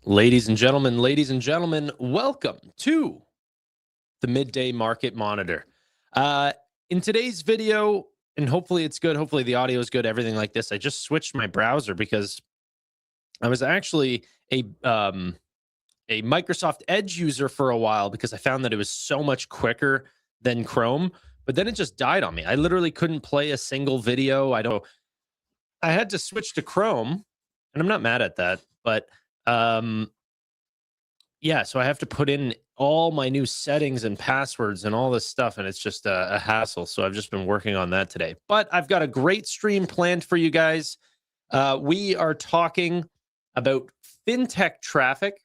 Ladies and gentlemen, welcome to the Midday Market Monitor. In today's video, and hopefully it's good, hopefully the audio is good, everything like this, I just switched my browser because I was actually a Microsoft Edge user for a while because I found that it was so much quicker than Chrome, but then it just died on me. I literally couldn't play a single video. I had to switch to Chrome, and I'm not mad at that, but yeah, so I have to put in all my new settings and passwords and all this stuff, and it's just a hassle. So I've just been working on that today. But I've got a great stream planned for you guys. We are talking about fintech traffic,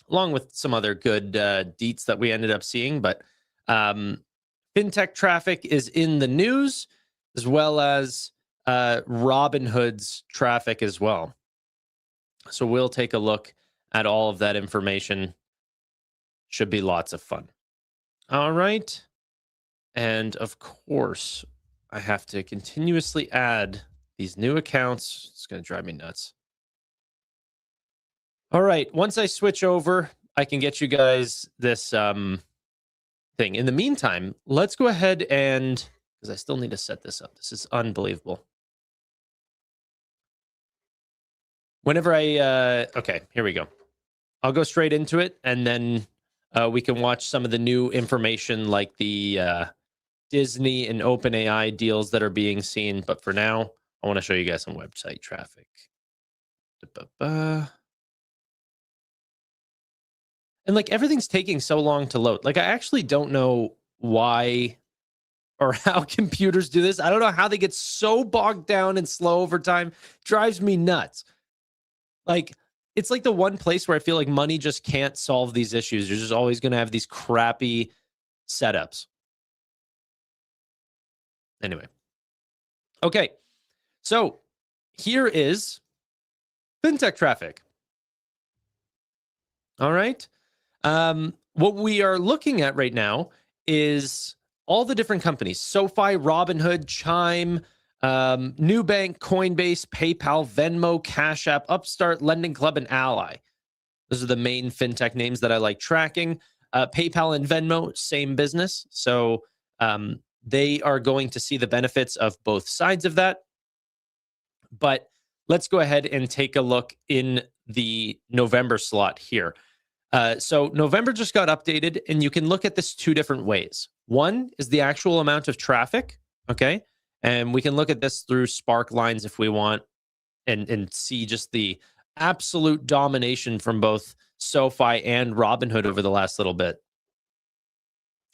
along with some other good deets that we ended up seeing. But fintech traffic is in the news, as well as Robinhood's traffic as well. So we'll take a look at all of that information. Should be lots of fun. All right. And of course, I have to continuously add these new accounts. It's going to drive me nuts. All right. Once I switch over, I can get you guys this thing. In the meantime, let's go ahead and, because I still need to set this up. This is unbelievable. Whenever okay, here we go. I'll go straight into it, and then we can watch some of the new information like the Disney and OpenAI deals that are being seen. But for now, I want to show you guys some website traffic. And like everything's taking so long to load. Like I actually don't know why or how computers do this. I don't know how they get so bogged down and slow over time. Drives me nuts. Like, it's like the one place where I feel like money just can't solve these issues. You're just always going to have these crappy setups. Anyway. Okay. So here is fintech traffic. All right. What we are looking at right now is all the different companies: SoFi, Robinhood, Chime, Nubank, Coinbase, PayPal, Venmo, Cash App, Upstart, Lending Club, and Ally. Those are the main fintech names that I like tracking. PayPal and Venmo, same business. So they are going to see the benefits of both sides of that. But let's go ahead and take a look in the November slot here. So November just got updated, and you can look at this two different ways. One is the actual amount of traffic, okay? And we can look at this through Spark lines if we want and see just the absolute domination from both SoFi and Robinhood over the last little bit.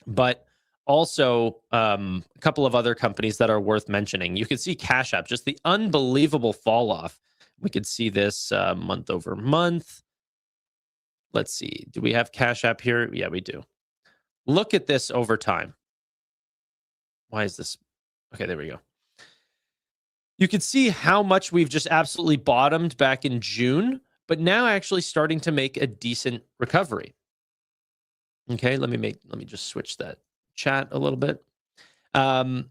But also a couple of other companies that are worth mentioning. You can see Cash App, just the unbelievable fall off. We could see this month over month. Let's see. Do we have Cash App here? Yeah, we do. Look at this over time. Why is this? Okay, there we go. You can see how much we've just absolutely bottomed back in June, but now actually starting to make a decent recovery. Okay, let me just switch that chat a little bit. And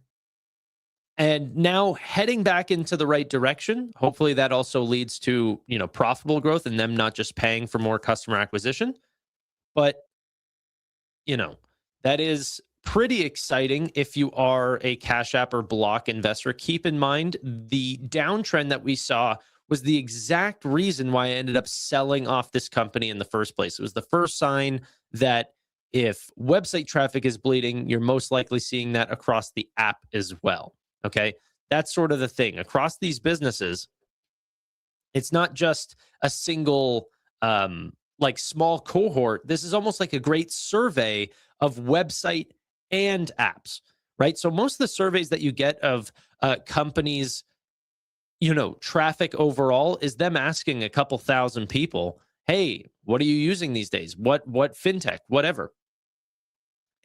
now heading back into the right direction. Hopefully that also leads to, profitable growth and them not just paying for more customer acquisition. But, that is pretty exciting if you are a Cash App or Block investor. Keep in mind, the downtrend that we saw was the exact reason why I ended up selling off this company in the first place. It was the first sign that if website traffic is bleeding, you're most likely seeing that across the app as well. Okay, that's sort of the thing. Across these businesses, it's not just a single small cohort. This is almost like a great survey of website and apps, right? So most of the surveys that you get of companies, traffic overall is them asking a couple thousand people, hey, what are you using these days? What fintech, whatever.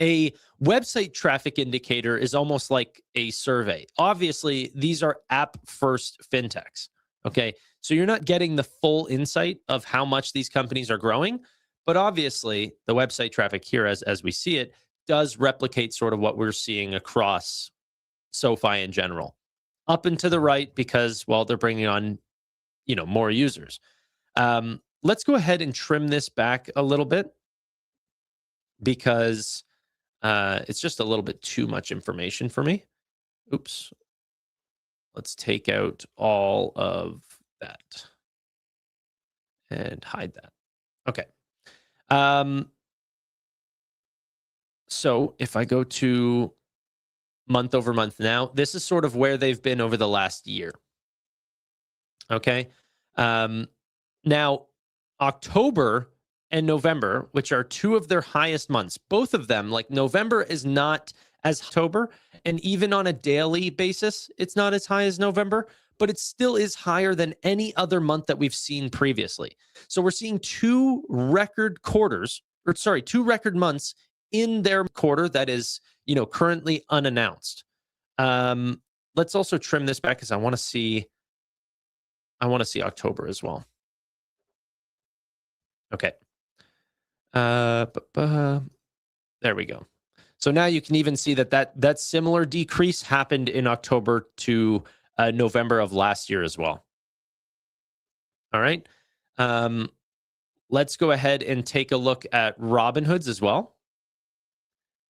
A website traffic indicator is almost like a survey. Obviously, these are app-first fintechs, okay? So you're not getting the full insight of how much these companies are growing, but obviously, the website traffic here, as we see it, does replicate sort of what we're seeing across SoFi in general. Up and to the right because, well, they're bringing on, more users. let's go ahead and trim this back a little bit because it's just a little bit too much information for me. Oops. Let's take out all of that and hide that. Okay. So if I go to month over month now, this is sort of where they've been over the last year. Okay. Now, October and November, which are two of their highest months, both of them, like November is not as October, and even on a daily basis, it's not as high as November, but it still is higher than any other month that we've seen previously. So we're seeing two record months in their quarter that is, currently unannounced. Let's also trim this back because I want to see October as well. Okay. There we go. So now you can even see that similar decrease happened in October to November of last year as well. All right. Let's go ahead and take a look at Robinhood's as well,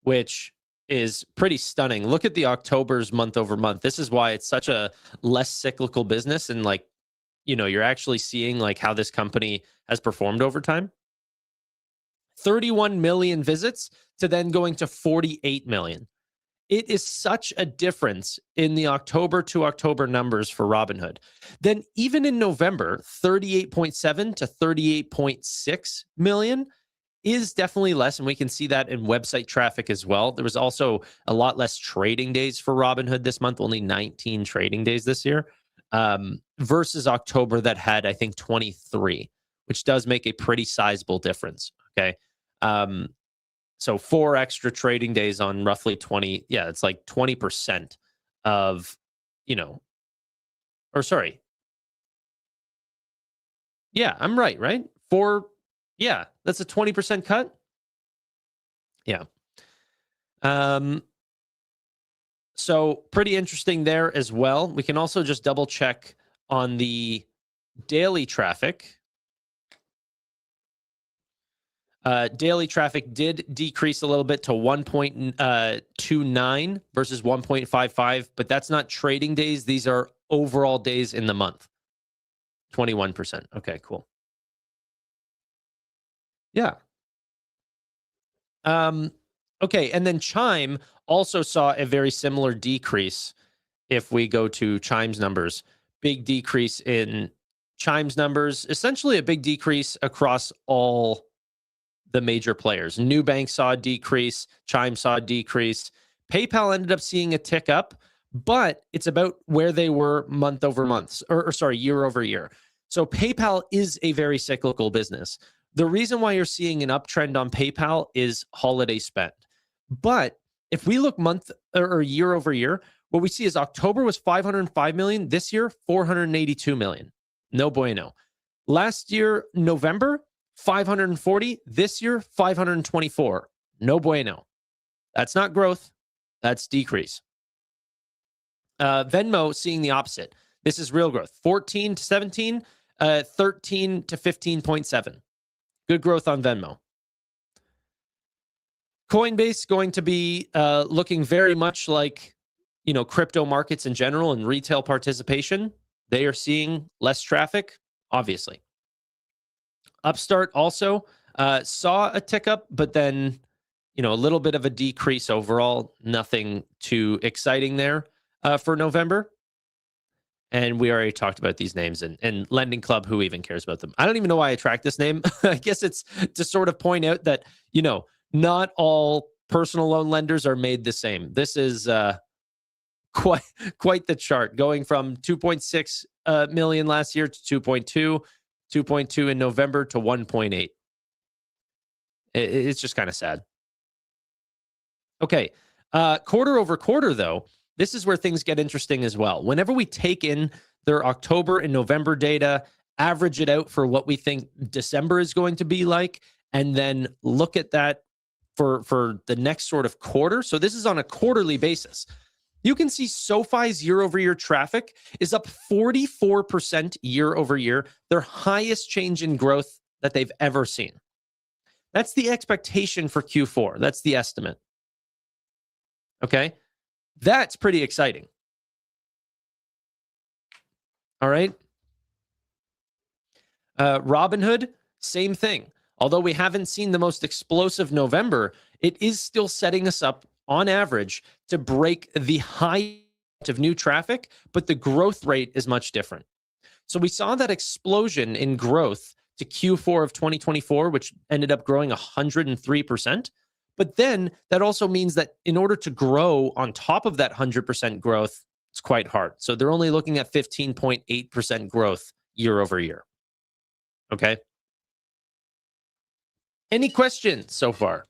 which is pretty stunning. Look at the October's month over month. This is why it's such a less cyclical business. And you're actually seeing how this company has performed over time. 31 million visits to then going to 48 million. It is such a difference in the October to October numbers for Robinhood. Then even in November, 38.7 to 38.6 million is definitely less, and we can see that in website traffic as well. There was also a lot less trading days for Robinhood this month, only 19 trading days this year, versus October that had, I think, 23, which does make a pretty sizable difference, okay? So 4 extra trading days on roughly 20. Yeah, it's like 20% of, or sorry. Yeah, I'm right? 4. Yeah, that's a 20% cut. Yeah. So pretty interesting there as well. We can also just double check on the daily traffic. Daily traffic did decrease a little bit to 1.29 versus 1.55, but that's not trading days. These are overall days in the month. 21%. Okay, cool. Yeah. Okay, and then Chime also saw a very similar decrease. If we go to Chime's numbers, big decrease in Chime's numbers, essentially a big decrease across all the major players. Nubank saw a decrease, Chime saw a decrease. PayPal ended up seeing a tick up, but it's about where they were month over month, or year over year. So PayPal is a very cyclical business. The reason why you're seeing an uptrend on PayPal is holiday spend. But if we look month or year over year, what we see is October was 505 million. This year, 482 million. No bueno. Last year, November, 540. This year, 524. No bueno. That's not growth. That's decrease. Venmo seeing the opposite. This is real growth. 14 to 17, 13 to 15.7. Good growth on Venmo. Coinbase going to be looking very much like, crypto markets in general and retail participation. They are seeing less traffic, obviously. Upstart also saw a tick up, but then, a little bit of a decrease overall. Nothing too exciting there for November. And we already talked about these names, and Lending Club, who even cares about them? I don't even know why I tracked this name. I guess it's to sort of point out that, not all personal loan lenders are made the same. This is quite the chart, going from 2.6 million last year to 2.2 in November to 1.8. It's just kind of sad. Okay. Quarter over quarter, though, this is where things get interesting as well. Whenever we take in their October and November data, average it out for what we think December is going to be like, and then look at that for the next sort of quarter. So this is on a quarterly basis. You can see SoFi's year-over-year traffic is up 44% year over year, their highest change in growth that they've ever seen. That's the expectation for Q4. That's the estimate. Okay? That's pretty exciting. All right? Robinhood, same thing. Although we haven't seen the most explosive November, it is still setting us up on average to break the high of new traffic, but the growth rate is much different. So we saw that explosion in growth to Q4 of 2024, which ended up growing 103%. But then that also means that in order to grow on top of that 100% growth, it's quite hard. So they're only looking at 15.8% growth year over year. Okay. Any questions so far?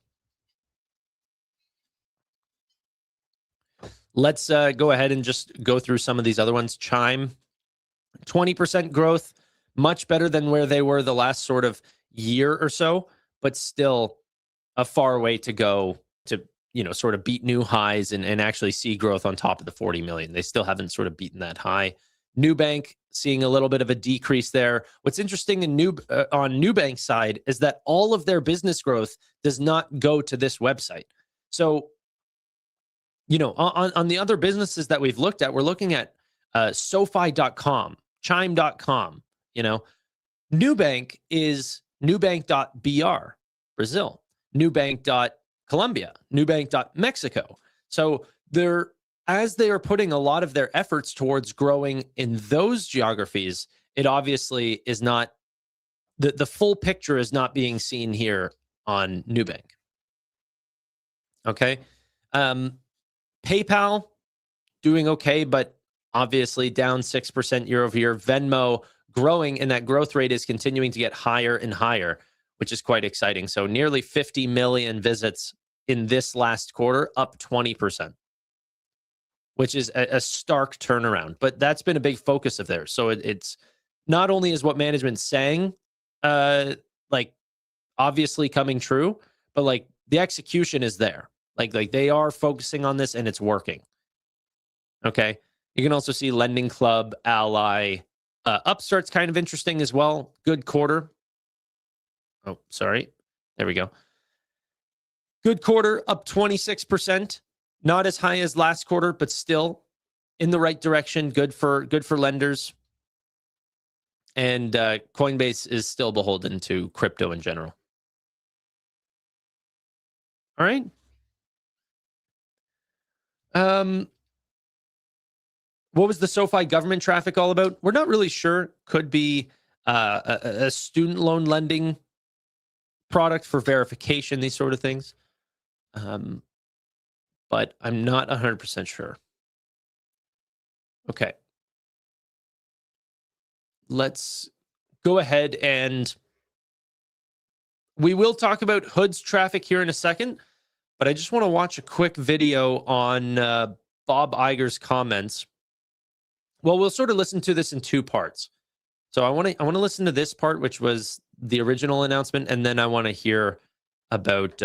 Let's go ahead and just go through some of these other ones. Chime, 20% growth, much better than where they were the last sort of year or so, but still a far way to go to, sort of beat new highs and actually see growth on top of the 40 million. They still haven't sort of beaten that high. Nubank seeing a little bit of a decrease there. What's interesting on Nubank's side is that all of their business growth does not go to this website. So, on the other businesses that we've looked at, we're looking at SoFi.com, Chime.com. Nubank is Nubank.br, Brazil, Nubank.Colombia, Nubank.Mexico. So as they are putting a lot of their efforts towards growing in those geographies, it obviously is not, the full picture is not being seen here on Nubank. Okay. PayPal doing okay, but obviously down 6% year over year. Venmo growing, and that growth rate is continuing to get higher and higher, which is quite exciting. So nearly 50 million visits in this last quarter, up 20%, which is a stark turnaround. But that's been a big focus of theirs. So it's not only is what management's saying, obviously coming true, but the execution is there. Like they are focusing on this and it's working. Okay. You can also see Lending Club, Ally, Upstart's kind of interesting as well. Good quarter. Oh, sorry. There we go. Good quarter, up 26%. Not as high as last quarter, but still in the right direction. Good for lenders. And Coinbase is still beholden to crypto in general. All right. What was the SoFi government traffic all about? We're not really sure. Could be a student loan lending product for verification, these sort of things. But I'm not 100% sure. Okay. Let's go ahead and we will talk about Hood's traffic here in a second, but I just want to watch a quick video on Bob Iger's comments. Well, we'll sort of listen to this in two parts. So I want to listen to this part, which was the original announcement, and then I want to hear about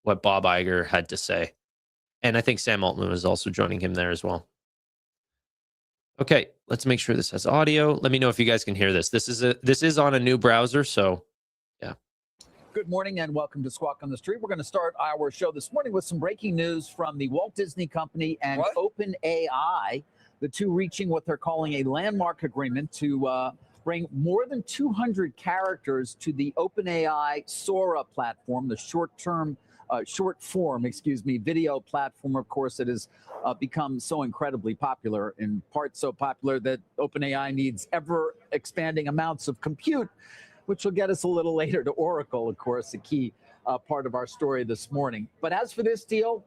what Bob Iger had to say. And I think Sam Altman was also joining him there as well. Okay, let's make sure this has audio. Let me know if you guys can hear this. This is on a new browser, so yeah. Good morning and welcome to Squawk on the Street. We're going to start our show this morning with some breaking news from the Walt Disney Company and OpenAI, the two reaching what they're calling a landmark agreement to bring more than 200 characters to the OpenAI Sora platform, the short form video platform, of course, that has become so incredibly popular, in part so popular that OpenAI needs ever expanding amounts of compute, which will get us a little later to Oracle, of course, a key part of our story this morning. But as for this deal,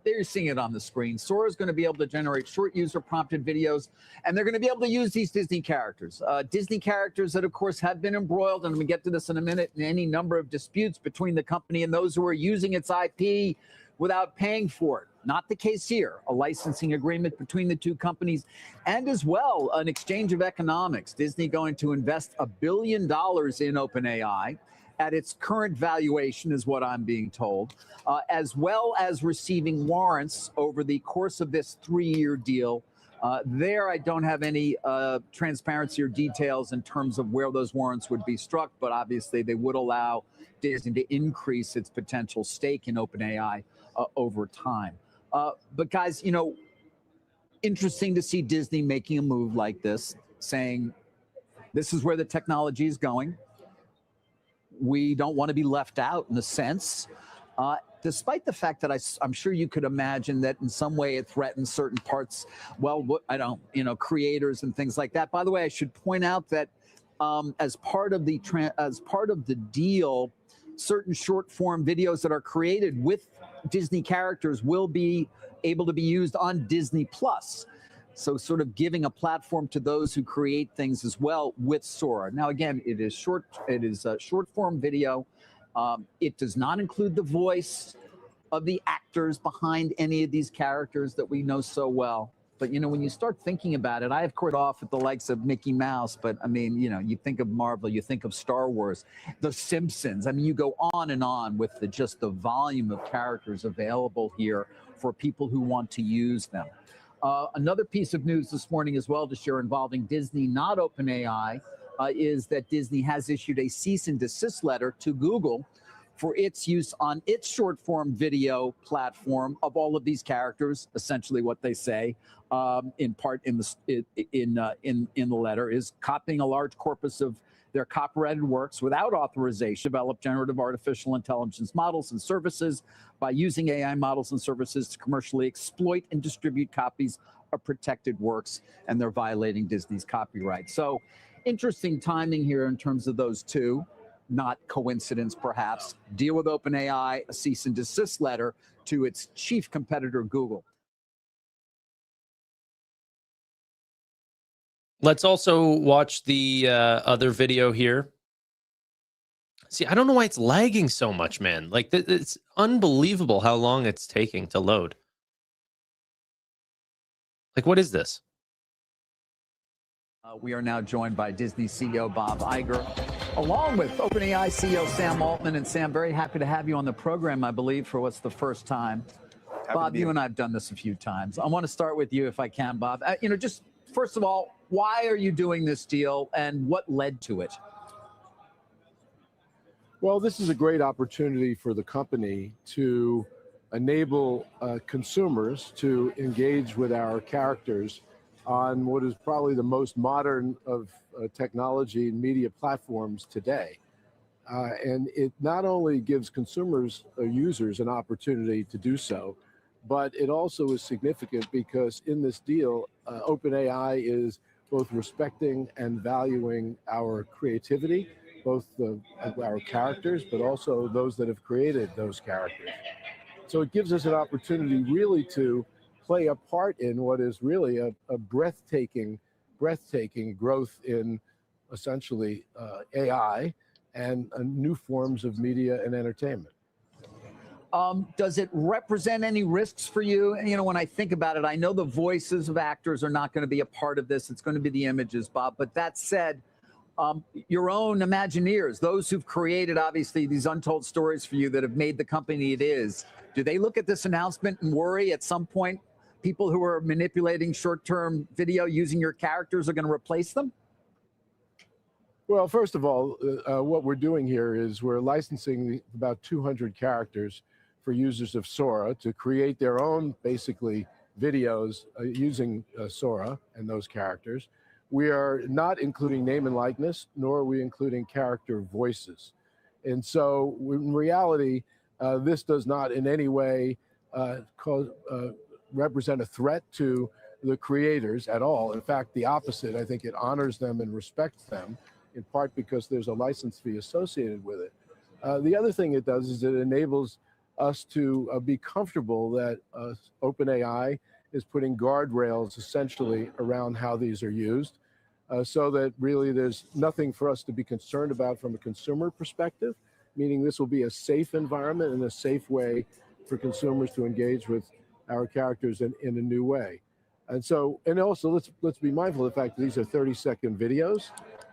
they're seeing it on the screen. Sora is going to be able to generate short user-prompted videos, and they're going to be able to use these Disney characters. Disney characters that, of course, have been embroiled, and we get to this in a minute, in any number of disputes between the company and those who are using its IP without paying for it. Not the case here. A licensing agreement between the two companies, and as well an exchange of economics. Disney going to invest $1 billion in OpenAI at its current valuation, is what I'm being told, as well as receiving warrants over the course of this 3-year deal There, I don't have any transparency or details in terms of where those warrants would be struck, but obviously they would allow Disney to increase its potential stake in OpenAI over time. But guys, you know, interesting to see Disney making a move like this, saying this is where the technology is going. We don't want to be left out in a sense. Despite the fact that I'm sure you could imagine that in some way it threatens certain parts, well, I don't, you know, creators and things like that. By the way, I should point out that as part of the deal, certain short form videos that are created with Disney characters will be able to be used on Disney Plus. So sort of giving a platform to those who create things as well with Sora. Now, again, it is a short form video. It does not include the voice of the actors behind any of these characters that we know so well. But, you know, when you start thinking about it, I have quite off at the likes of Mickey Mouse, but I mean, you know, you think of Marvel, you think of Star Wars, The Simpsons. I mean, you go on and on with just the volume of characters available here for people who want to use them. Another piece of news this morning as well to share involving Disney, not OpenAI, is that Disney has issued a cease and desist letter to Google for its use on its short form video platform of all of these characters. Essentially, what they say, in part in the letter, is copying a large corpus of their copyrighted works without authorization, develop generative artificial intelligence models and services by using AI models and services to commercially exploit and distribute copies of protected works, and they're violating Disney's copyright. So interesting timing here in terms of those two. Not coincidence, perhaps. Deal with OpenAI, a cease and desist letter to its chief competitor, Google. Let's also watch the other video here. See, I don't know why it's lagging so much, man. Like, it's unbelievable how long it's taking to load. Like, what is this? We are now joined by Disney CEO Bob Iger, along with OpenAI CEO Sam Altman. And Sam, very happy to have you on the program, I believe, for what's the first time. Bob, you and I have done this a few times. I want to start with you, if I can, Bob. You know, just first of all, why are you doing this deal and what led to it? Well, this is a great opportunity for the company to enable consumers to engage with our characters on what is probably the most modern of technology and media platforms today. And it not only gives consumers or users an opportunity to do so, but it also is significant because in this deal, OpenAI is both respecting and valuing our creativity, both our characters, but also those that have created those characters. So it gives us an opportunity really to play a part in what is really a breathtaking growth in essentially AI and new forms of media and entertainment. Does it represent any risks for you? And, you know, when I think about it, I know the voices of actors are not going to be a part of this. It's going to be the images, Bob. But that said, your own Imagineers, those who've created, obviously, these untold stories for you that have made the company it is, do they look at this announcement and worry at some point people who are manipulating short-term video using your characters are going to replace them? Well, first of all, what we're doing here is we're licensing about 200 characters for users of Sora to create their own, basically, videos using Sora and those characters. We are not including name and likeness, nor are we including character voices. And so, in reality, this does not in any way represent a threat to the creators at all. In fact, the opposite. I think it honors them and respects them, in part because there's a license fee associated with it. The other thing it does is it enables us to be comfortable that OpenAI is putting guardrails essentially around how these are used, so that really there's nothing for us to be concerned about from a consumer perspective, meaning this will be a safe environment and a safe way for consumers to engage with our characters in a new way. And so, and also let's be mindful of the fact that these are 30-second videos.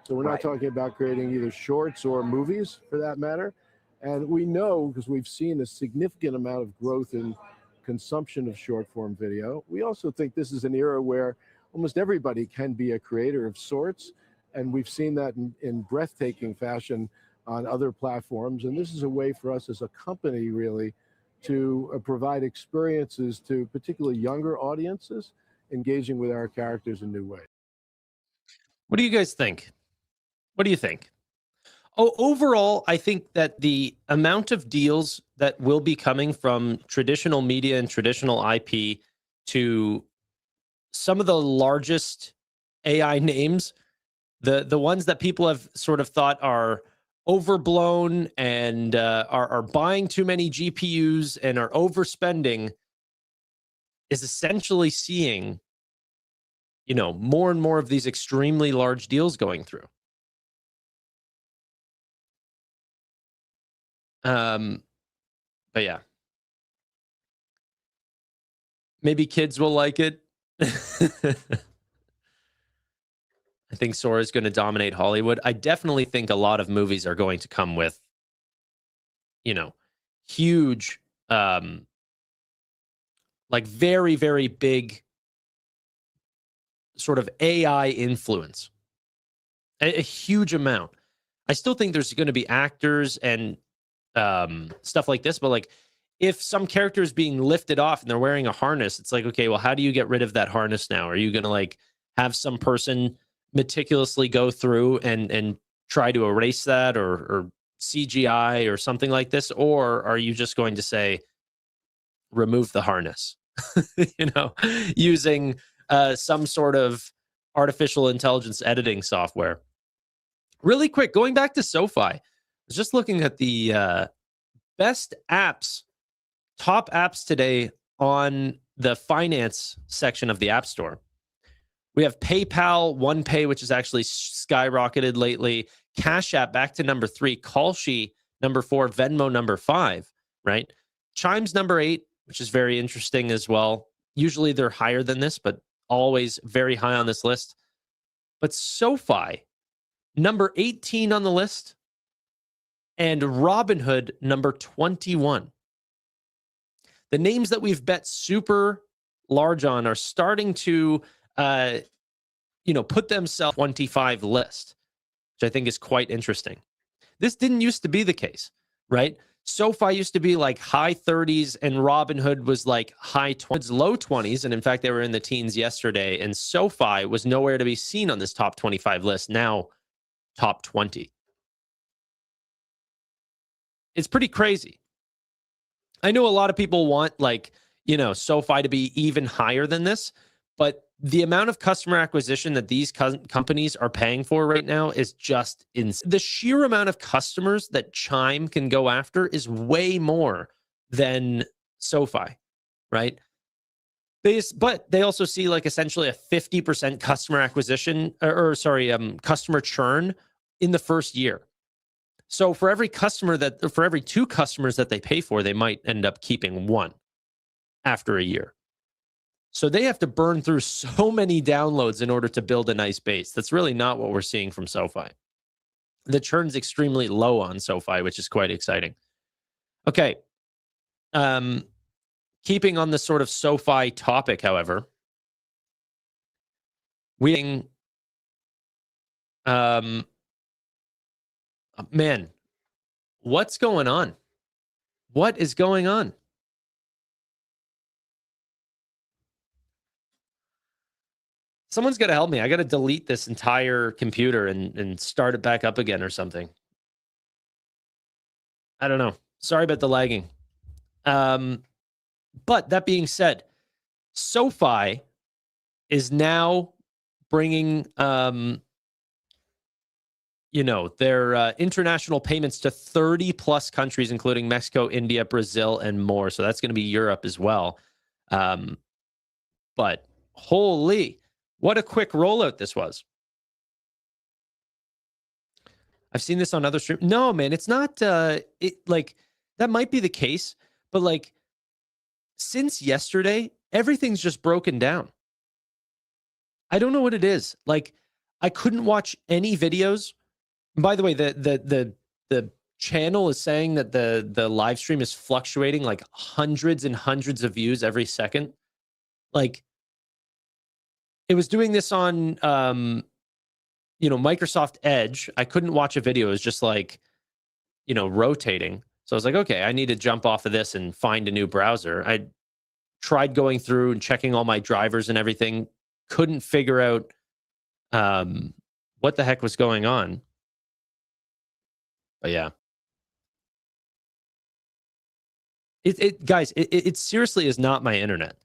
So we're not talking about creating either shorts or movies for that matter. And we know, because we've seen a significant amount of growth in consumption of short form video, we also think this is an era where almost everybody can be a creator of sorts. And we've seen that in breathtaking fashion on other platforms. And this is a way for us as a company, really, to provide experiences to particularly younger audiences, engaging with our characters in new ways. What do you guys think? What do you think? Oh, overall, I think that the amount of deals that will be coming from traditional media and traditional IP to some of the largest AI names, the ones that people have sort of thought are overblown and are buying too many GPUs and are overspending, is essentially seeing, you know, more and more of these extremely large deals going through. But yeah, maybe kids will like it. I think Sora is going to dominate Hollywood. I definitely think a lot of movies are going to come with, you know, huge, like very, very big sort of AI influence, a huge amount. I still think there's going to be actors and stuff like this, but like if some character is being lifted off and they're wearing a harness, it's like, okay, well, how do you get rid of that harness now? Are you going to like have some person meticulously go through and try to erase that or CGI or something like this? Or are you just going to say, remove the harness, you know, using some sort of artificial intelligence editing software? Really quick, going back to SoFi, I was just looking at the best apps, top apps today on the finance section of the App Store. We have PayPal, OnePay, which has actually skyrocketed lately. Cash App back to number 3. Kalshi, number 4. Venmo, number 5, right? Chime's number 8, which is very interesting as well. Usually they're higher than this, but always very high on this list. But SoFi, number 18 on the list, and Robinhood, number 21. The names that we've bet super large on are starting to put themselves 25 list, which I think is quite interesting. This didn't used to be the case, right? SoFi used to be like high 30s and Robinhood was like high 20s, low 20s. And in fact, they were in the teens yesterday. And SoFi was nowhere to be seen on this top 25 list. Now, top 20. It's pretty crazy. I know a lot of people want SoFi to be even higher than this, but the amount of customer acquisition that these companies are paying for right now is just insane. The sheer amount of customers that Chime can go after is way more than SoFi, right? But they also see like essentially a 50% customer acquisition, customer churn in the first year. So for every 2 customers that they pay for, they might end up keeping 1 after a year. So they have to burn through so many downloads in order to build a nice base. That's really not what we're seeing from SoFi. The churn's extremely low on SoFi, which is quite exciting. Okay. Keeping on the sort of SoFi topic, however, man, what's going on? What is going on? Someone's got to help me. I got to delete this entire computer and start it back up again or something. I don't know. Sorry about the lagging. But that being said, SoFi is now bringing, their international payments to 30 plus countries, including Mexico, India, Brazil, and more. So that's going to be Europe as well. But holy, what a quick rollout this was. I've seen this on other streams. No, man, it's not that might be the case, but like since yesterday, everything's just broken down. I don't know what it is. Like I couldn't watch any videos. By the way, the channel is saying that the live stream is fluctuating like hundreds and hundreds of views every second. Like it was doing this on, Microsoft Edge. I couldn't watch a video. It was just like, rotating. So I was like, okay, I need to jump off of this and find a new browser. I tried going through and checking all my drivers and everything. Couldn't figure out what the heck was going on. But yeah. Guys, it seriously is not my internet.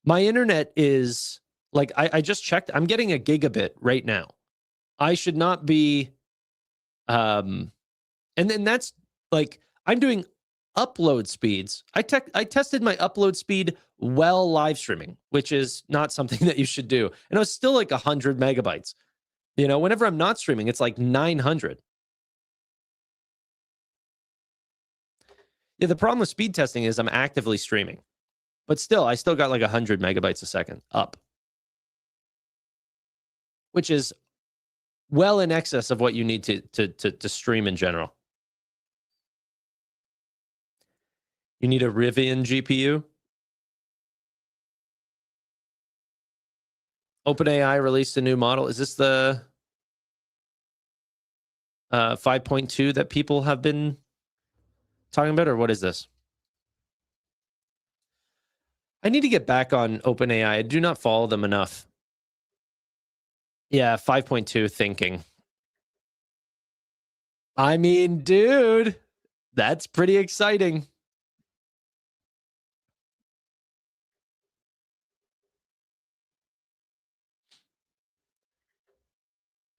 My internet is like, I just checked. I'm getting a gigabit right now. I should not be. And then that's like, I'm doing upload speeds. I tested my upload speed while live streaming, which is not something that you should do. And it was still like 100 megabytes. Whenever I'm not streaming, it's like 900. Yeah, the problem with speed testing is I'm actively streaming. But still, I still got like 100 megabytes a second up, which is well in excess of what you need to stream in general. You need a Rivian GPU. OpenAI released a new model. Is this the 5.2 that people have been talking about, or what is this? I need to get back on OpenAI. I do not follow them enough. Yeah, 5.2 thinking. I mean, dude, that's pretty exciting.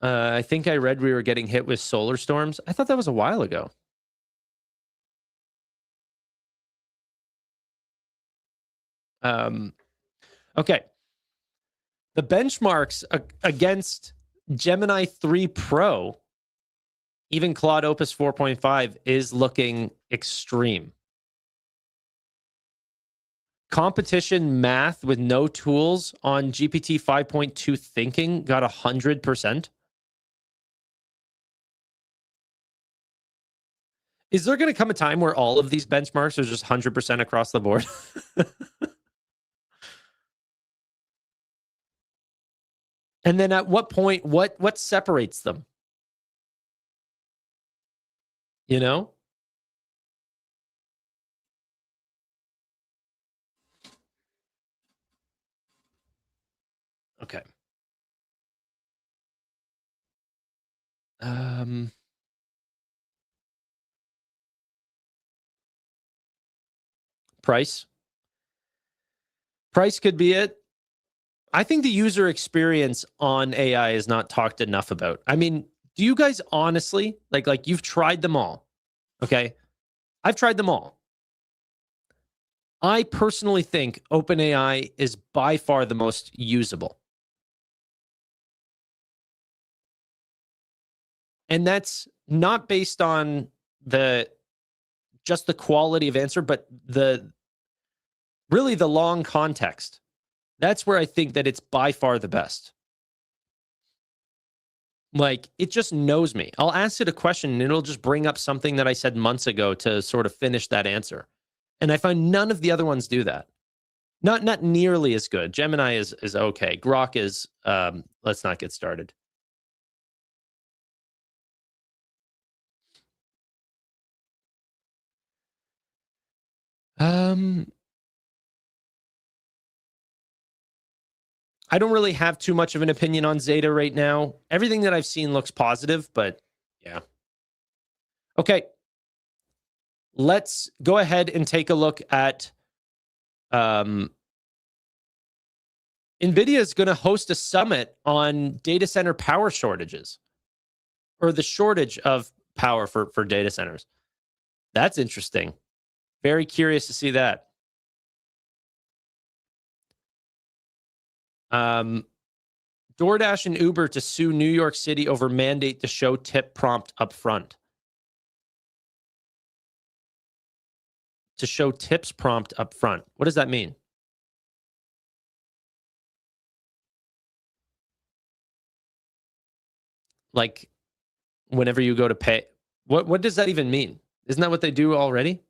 I think I read we were getting hit with solar storms. I thought that was a while ago. Okay. The benchmarks against Gemini 3 Pro, even Claude Opus 4.5, is looking extreme. Competition math with no tools on GPT 5.2 thinking got 100%. Is there going to come a time where all of these benchmarks are just 100% across the board? And then at what point, what separates them? Okay. Price could be it. I think the user experience on AI is not talked enough about. I mean, do you guys honestly, like you've tried them all, okay? I've tried them all. I personally think OpenAI is by far the most usable. And that's not based on just the quality of answer, but really the long context. That's where I think that it's by far the best. Like, it just knows me. I'll ask it a question and it'll just bring up something that I said months ago to sort of finish that answer. And I find none of the other ones do that. Not nearly as good. Gemini is okay. Grok is, let's not get started. I don't really have too much of an opinion on Zeta right now. Everything that I've seen looks positive, but yeah. Okay. Let's go ahead and take a look at NVIDIA is going to host a summit on data center power shortages, or the shortage of power for data centers. That's interesting. Very curious to see that. DoorDash and Uber to sue New York City over mandate to show tip prompt up front. To show tips prompt up front. What does that mean? Like, whenever you go to pay, what does that even mean? Isn't that what they do already?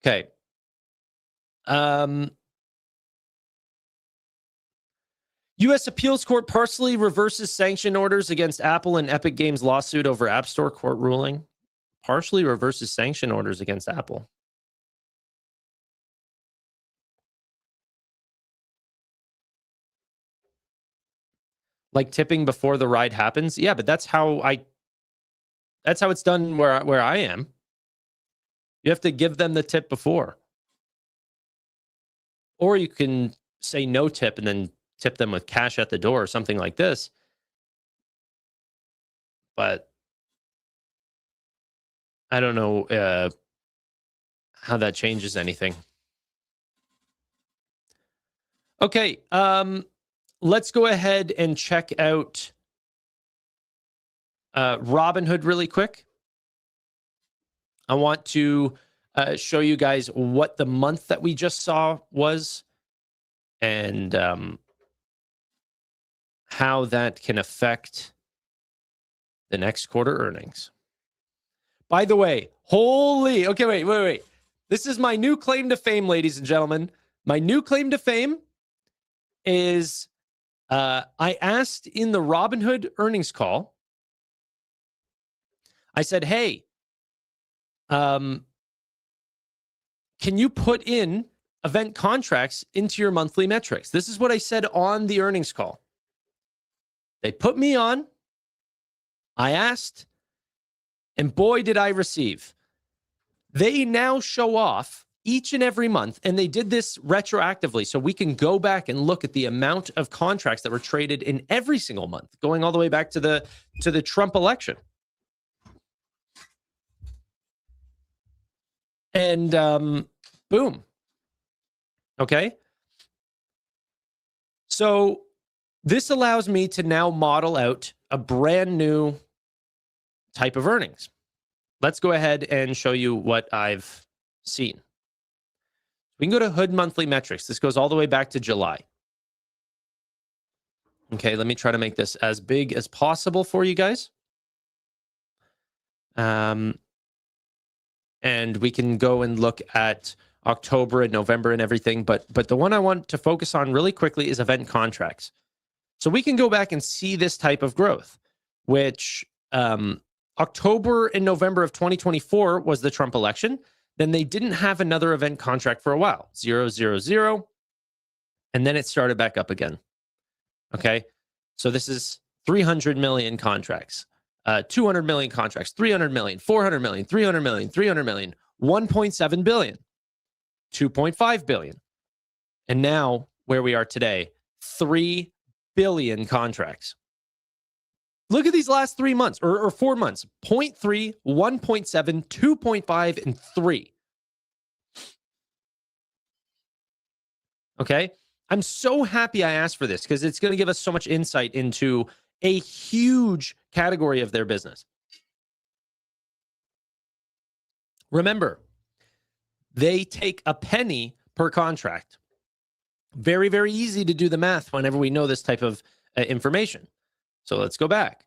Okay. U.S. Appeals Court partially reverses sanction orders against Apple and Epic Games lawsuit over App Store court ruling. Partially reverses sanction orders against Apple. Like tipping before the ride happens? Yeah, but that's how it's done where I am. You have to give them the tip before. Or you can say no tip and then tip them with cash at the door or something like this. But I don't know how that changes anything. Okay, let's go ahead and check out Robinhood really quick. I want to show you guys what the month that we just saw was and how that can affect the next quarter earnings. By the way, okay, wait. This is my new claim to fame, ladies and gentlemen. My new claim to fame is I asked in the Robinhood earnings call, I said, hey, can you put in event contracts into your monthly metrics? This is what I said on the earnings call. They put me on. I asked, and boy, did I receive. They now show off each and every month, and they did this retroactively, so we can go back and look at the amount of contracts that were traded in every single month, going all the way back to the Trump election. And boom. Okay. So this allows me to now model out a brand new type of earnings. Let's go ahead and show you what I've seen. We can go to Hood monthly metrics. This goes all the way back to July. Okay, let me try to make this as big as possible for you guys. And we can go and look at October and November and everything. But the one I want to focus on really quickly is event contracts. So we can go back and see this type of growth, which October and November of 2024 was the Trump election. Then they didn't have another event contract for a while, 0, 0, 0. And then it started back up again. Okay. So this is 300 million contracts, 200 million contracts, 300 million, 400 million, 300 million, 300 million, 1.7 billion, 2.5 billion. And now where we are today, 3 billion contracts. Look at these last 3 months or 4 months, 0.3, 1.7, 2.5, and 3. Okay. I'm so happy I asked for this because it's going to give us so much insight into a huge category of their business. Remember, they take a penny per contract. Very, very easy to do the math whenever we know this type of information. So let's go back.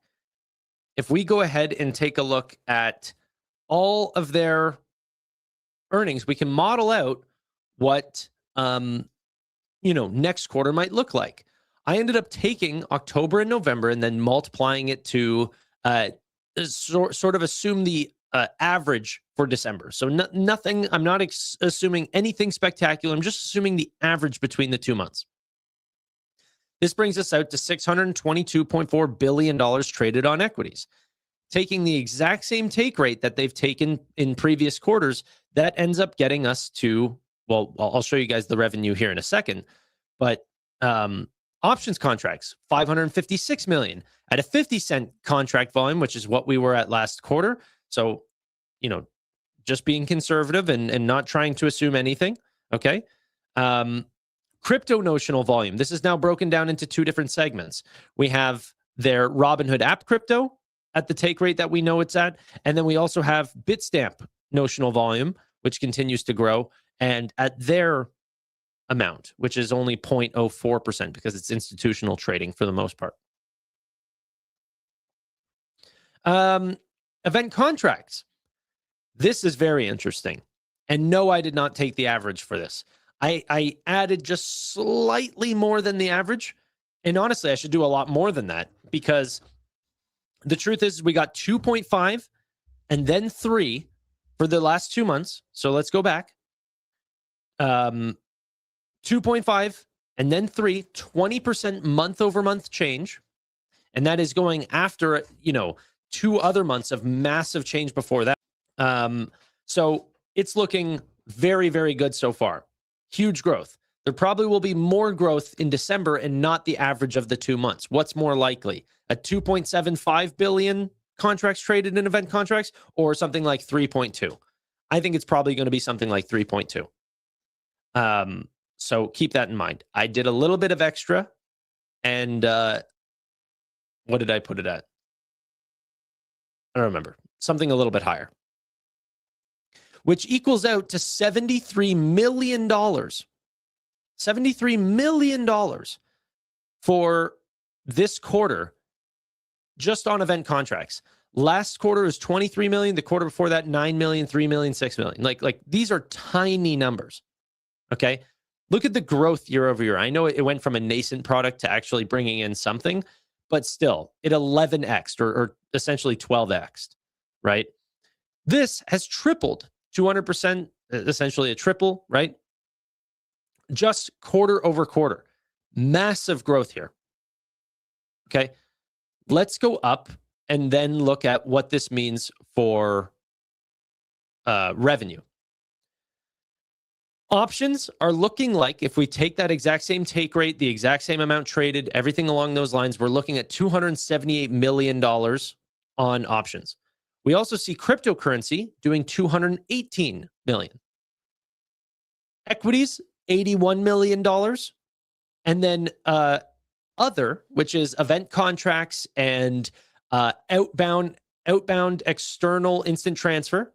If we go ahead and take a look at all of their earnings, we can model out what next quarter might look like. I ended up taking October and November and then multiplying it to sort of assume the average for December. So nothing, I'm not assuming anything spectacular. I'm just assuming the average between the 2 months. This brings us out to $622.4 billion traded on equities. Taking the exact same take rate that they've taken in previous quarters, that ends up getting us to, well, I'll show you guys the revenue here in a second, but options contracts, 556 million at a 50-cent contract volume, which is what we were at last quarter. So, just being conservative and not trying to assume anything. Okay. Crypto notional volume. This is now broken down into 2 different segments. We have their Robinhood app crypto at the take rate that we know it's at. And then we also have Bitstamp notional volume, which continues to grow, and at their amount, which is only 0.04% because it's institutional trading for the most part. Event contracts. This is very interesting. And no, I did not take the average for this. I added just slightly more than the average. And honestly, I should do a lot more than that, because the truth is we got 2.5 and then 3 for the last 2 months. So let's go back. 2.5 and then 3, 20% month over month change. And that is going after, 2 other months of massive change before that. So it's looking very, very good so far. Huge growth. There probably will be more growth in December and not the average of the 2 months. What's more likely? A 2.75 billion contracts traded in event contracts, or something like 3.2? I think it's probably going to be something like 3.2. So keep that in mind. I did a little bit of extra, and what did I put it at? I don't remember. Something a little bit higher, which equals out to $73 million. $73 million for this quarter just on event contracts. Last quarter was 23 million. The quarter before that, 9 million, 3 million, 6 million. Like these are tiny numbers. Okay. Look at the growth year over year. I know it went from a nascent product to actually bringing in something, but still it 11x or essentially 12x, right? This has tripled 200%, essentially a triple, right? Just quarter over quarter. Massive growth here. Okay. Let's go up and then look at what this means for revenue. Options are looking like, if we take that exact same take rate, the exact same amount traded, everything along those lines, we're looking at $278 million on options. We also see cryptocurrency doing $218 million. Equities, $81 million. And then other, which is event contracts and outbound external instant transfer,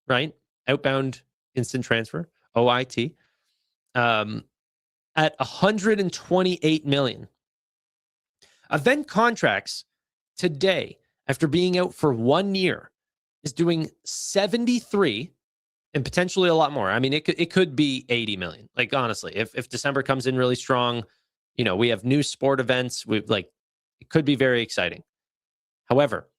right? Outbound instant transfer, OIT, at $128 million. Event contracts today, after being out for 1 year, is doing 73 and potentially a lot more. I mean, it could be 80 million. Like, honestly, if December comes in really strong, we have new sport events. It could be very exciting. However,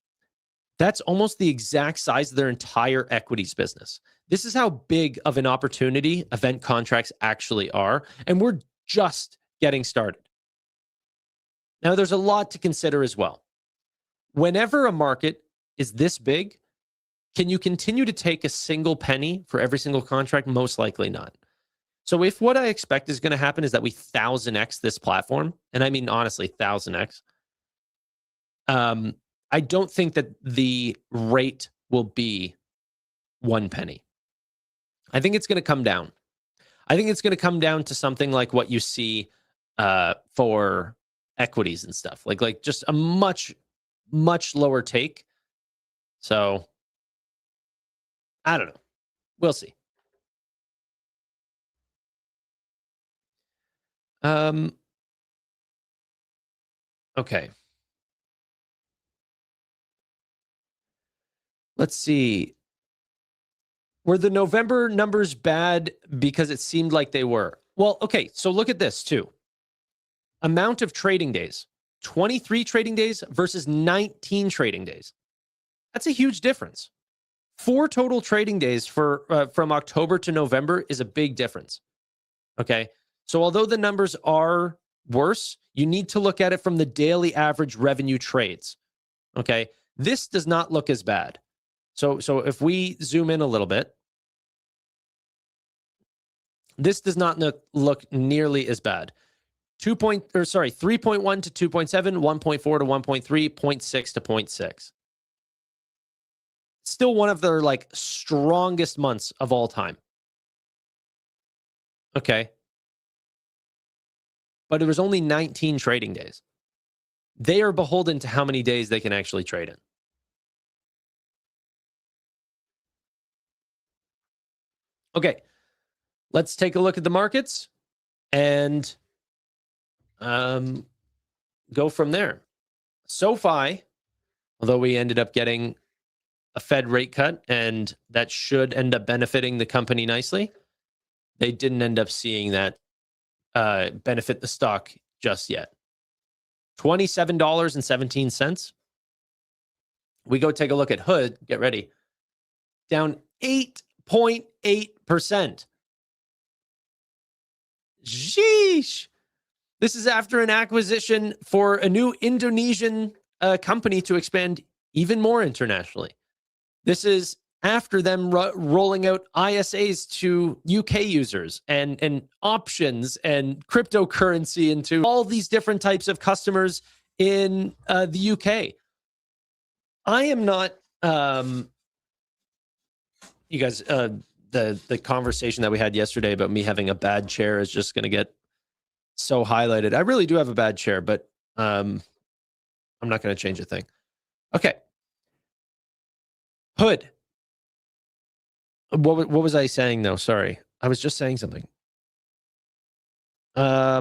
that's almost the exact size of their entire equities business. This is how big of an opportunity event contracts actually are. And we're just getting started. Now, there's a lot to consider as well. Whenever a market is this big, can you continue to take a single penny for every single contract? Most likely not. So if what I expect is going to happen is that we 1000x this platform, and I mean, honestly, 1000x, I don't think that the rate will be 1 penny. I think it's going to come down. I think it's going to come down to something like what you see for equities and stuff, like just a much, much lower take. So I don't know. We'll see. Okay. Let's see. Were the November numbers bad because it seemed like they were? Well, okay. So look at this too. Amount of trading days, 23 trading days versus 19 trading days. That's a huge difference. 4 total trading days for from October to November is a big difference. Okay. So although the numbers are worse, you need to look at it from the daily average revenue trades. Okay. This does not look as bad. So if we zoom in a little bit, this does not look nearly as bad. 3.1 to 2.7, 1.4 to 1.3, 0.6 to 0.6. Still one of their strongest months of all time. Okay. But it was only 19 trading days. They are beholden to how many days they can actually trade in. Okay. Let's take a look at the markets and go from there. SoFi, although we ended up getting a Fed rate cut, and that should end up benefiting the company nicely. They didn't end up seeing that benefit the stock just yet. $27.17. We go take a look at Hood. Get ready. Down 8.8%. Sheesh. This is after an acquisition for a new Indonesian company to expand even more internationally. This is after them rolling out ISAs to UK users and options and cryptocurrency into all these different types of customers in the UK. I am not, you guys, the conversation that we had yesterday about me having a bad chair is just going to get so highlighted. I really do have a bad chair, but I'm not going to change a thing. Okay. Hood. What was I saying though? Sorry. I was just saying something. I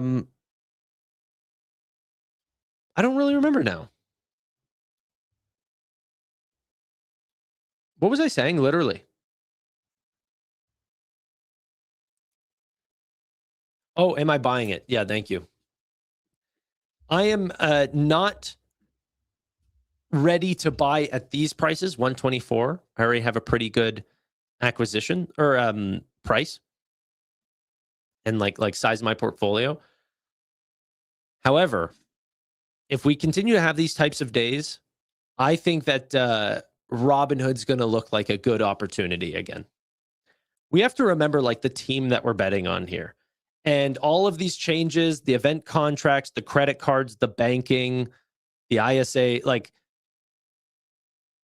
don't really remember now. What was I saying? Literally. Oh, am I buying it? Yeah, thank you. I am not ready to buy at these prices, 124. I already have a pretty good acquisition or price and like size of my portfolio. However, if we continue to have these types of days, I think that Robinhood's going to look like a good opportunity again. We have to remember like the team that we're betting on here. And all of these changes, the event contracts, the credit cards, the banking, the ISA, like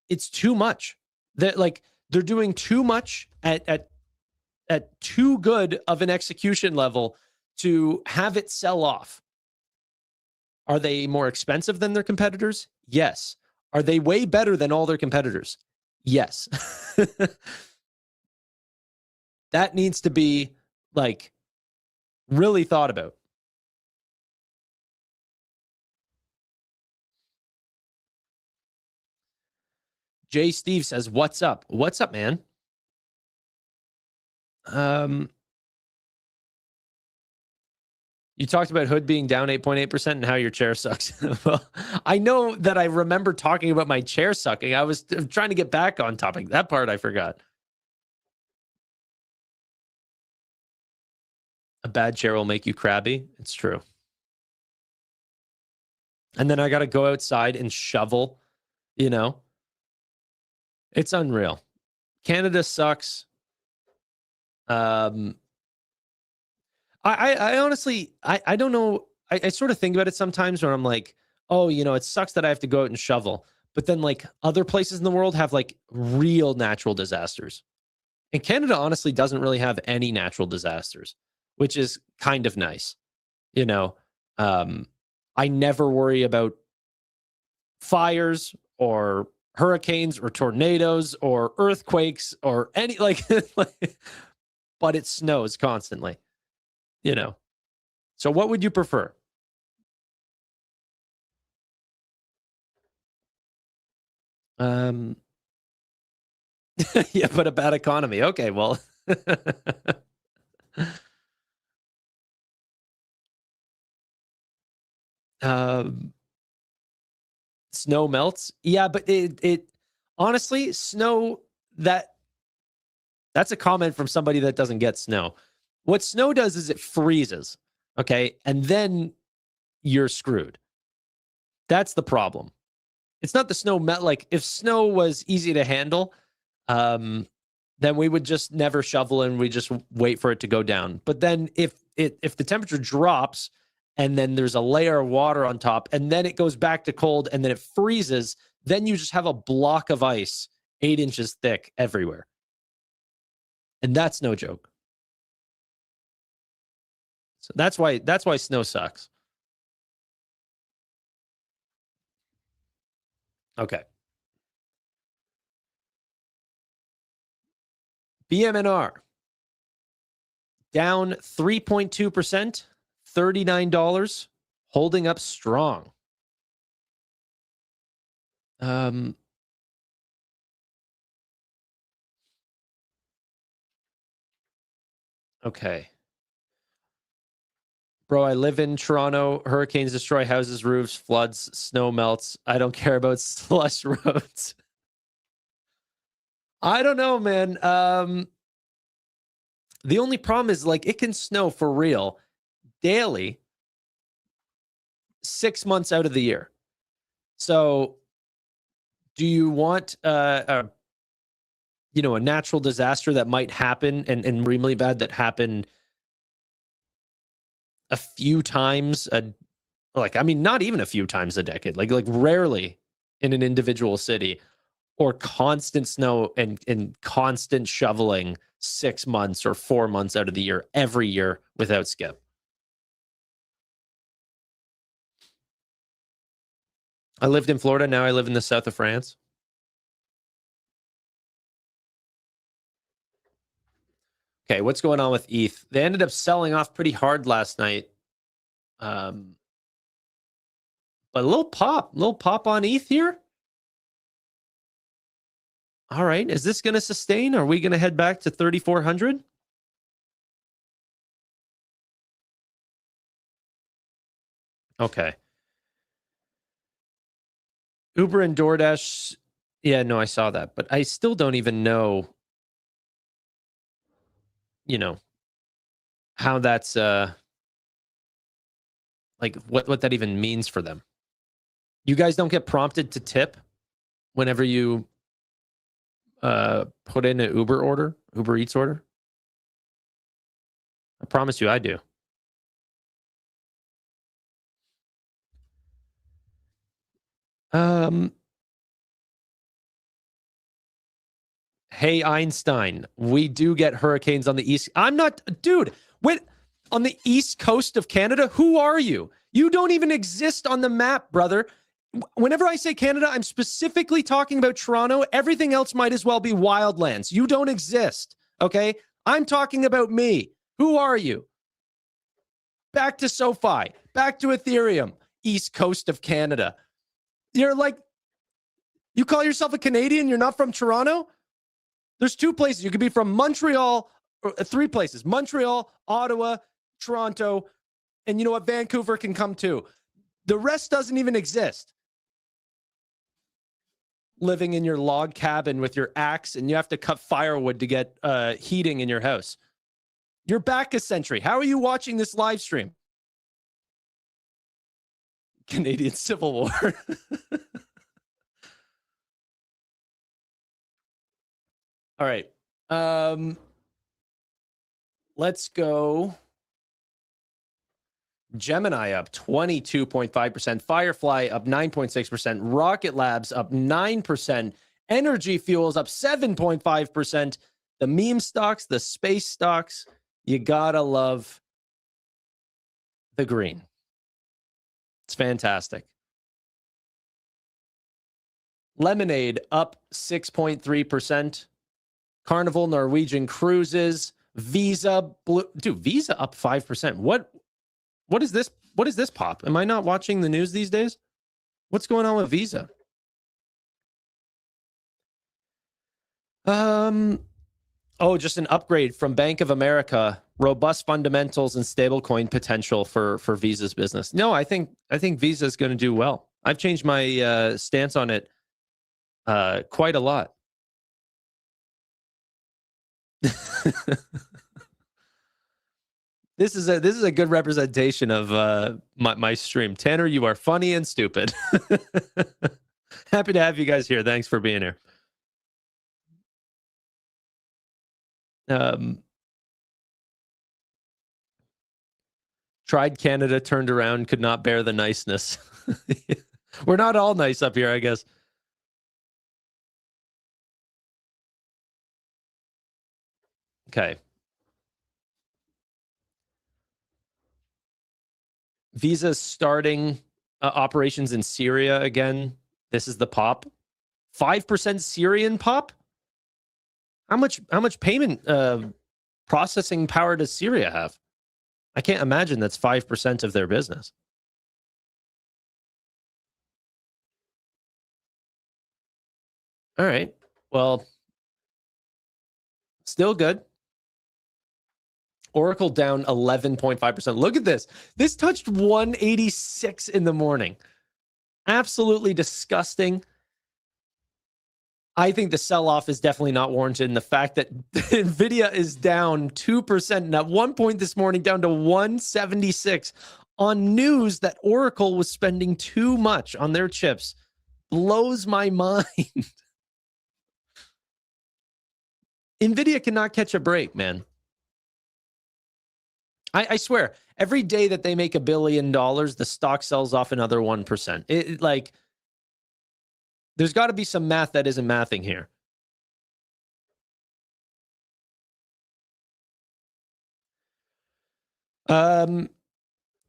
it's too much. That like they're doing too much at too good of an execution level to have it sell off. Are they more expensive than their competitors? Yes. Are they way better than all their competitors? Yes. That needs to be like really thought about. Jay Steve says, "What's up? What's up, man?" You talked about Hood being down 8.8% and how your chair sucks. Well, I know that I remember talking about my chair sucking. I was trying to get back on topic. That part I forgot. A bad chair will make you crabby. It's true. And then I got to go outside and shovel, you know. It's unreal. Canada sucks. I honestly, I don't know. I sort of think about it sometimes where I'm like, oh, you know, it sucks that I have to go out and shovel. But then like other places in the world have like real natural disasters. And Canada honestly doesn't really have any natural disasters, which is kind of nice. You know, I never worry about fires or hurricanes or tornadoes or earthquakes or any like but it snows constantly, you know. So what would you prefer? Yeah, but a bad economy. Okay, well. Snow melts. Yeah, but it honestly, snow that's a comment from somebody that doesn't get snow. What snow does is it freezes, okay? And then you're screwed. That's the problem. It's not the snow melt. Like if snow was easy to handle, then we would just never shovel and we just wait for it to go down. But then if the temperature drops and then there's a layer of water on top and then it goes back to cold and then it freezes, then you just have a block of ice 8 inches thick everywhere. And that's no joke. So that's why snow sucks. Okay. BMNR down 3.2%, $39, holding up strong. Okay. Bro, I live in Toronto. Hurricanes destroy houses, roofs, floods, snow melts. I don't care about slush roads. I don't know, man. The only problem is like it can snow for real daily 6 months out of the year. So do you want a natural disaster that might happen and really bad that happened a few times not even a few times a decade, like rarely in an individual city, or constant snow and constant shoveling 6 months or 4 months out of the year, every year without skip? I lived in Florida. Now I live in the south of France. Okay, what's going on with ETH? They ended up selling off pretty hard last night. But a little pop on ETH here. All right, is this going to sustain? Are we going to head back to 3,400? Okay. Uber and DoorDash. Yeah, no, I saw that, but I still don't even know, how that's like what that even means for them. You guys don't get prompted to tip whenever you put in an Uber Eats order? I promise you I do. Hey, Einstein, we do get hurricanes on the east. I'm not, dude, on the east coast of Canada, who are you? You don't even exist on the map, brother. Whenever I say Canada, I'm specifically talking about Toronto. Everything else might as well be wildlands. You don't exist, okay? I'm talking about me. Who are you? Back to SoFi, back to Ethereum, east coast of Canada. You're like, you call yourself a Canadian? You're not from Toronto? There's 2 places. You could be from Montreal, or 3 places: Montreal, Ottawa, Toronto, and you know what? Vancouver can come too. The rest doesn't even exist. Living in your log cabin with your axe, and you have to cut firewood to get heating in your house. You're back a century. How are you watching this live stream? Canadian Civil War. All right. Let's go. Gemini up 22.5%. Firefly up 9.6%. Rocket Labs up 9%. Energy Fuels up 7.5%. The meme stocks, the space stocks, you gotta love the green. It's fantastic. Lemonade up 6.3%. Carnival, Norwegian Cruises, Visa, Visa up 5%. What is this? What is this pop? Am I not watching the news these days? What's going on with Visa? Just an upgrade from Bank of America. Robust fundamentals and stablecoin potential for Visa's business. No, I think Visa is going to do well. I've changed my stance on it quite a lot. This is a good representation of my stream. Tanner, you are funny and stupid. Happy to have you guys here. Thanks for being here. Tried Canada, turned around, could not bear the niceness. We're not all nice up here, I guess. Okay. Visa's starting operations in Syria again. This is the pop. 5% Syrian pop? How much payment processing power does Syria have? I can't imagine that's 5% of their business. All right. Well, still good. Oracle down 11.5%. Look at this. This touched 186 in the morning. Absolutely disgusting. I think the sell-off is definitely not warranted. And the fact that NVIDIA is down 2%, and at one point this morning down to 176 on news that Oracle was spending too much on their chips blows my mind. NVIDIA cannot catch a break, man. I swear, every day that they make $1 billion, the stock sells off another 1%. Like, there's got to be some math that isn't mathing here.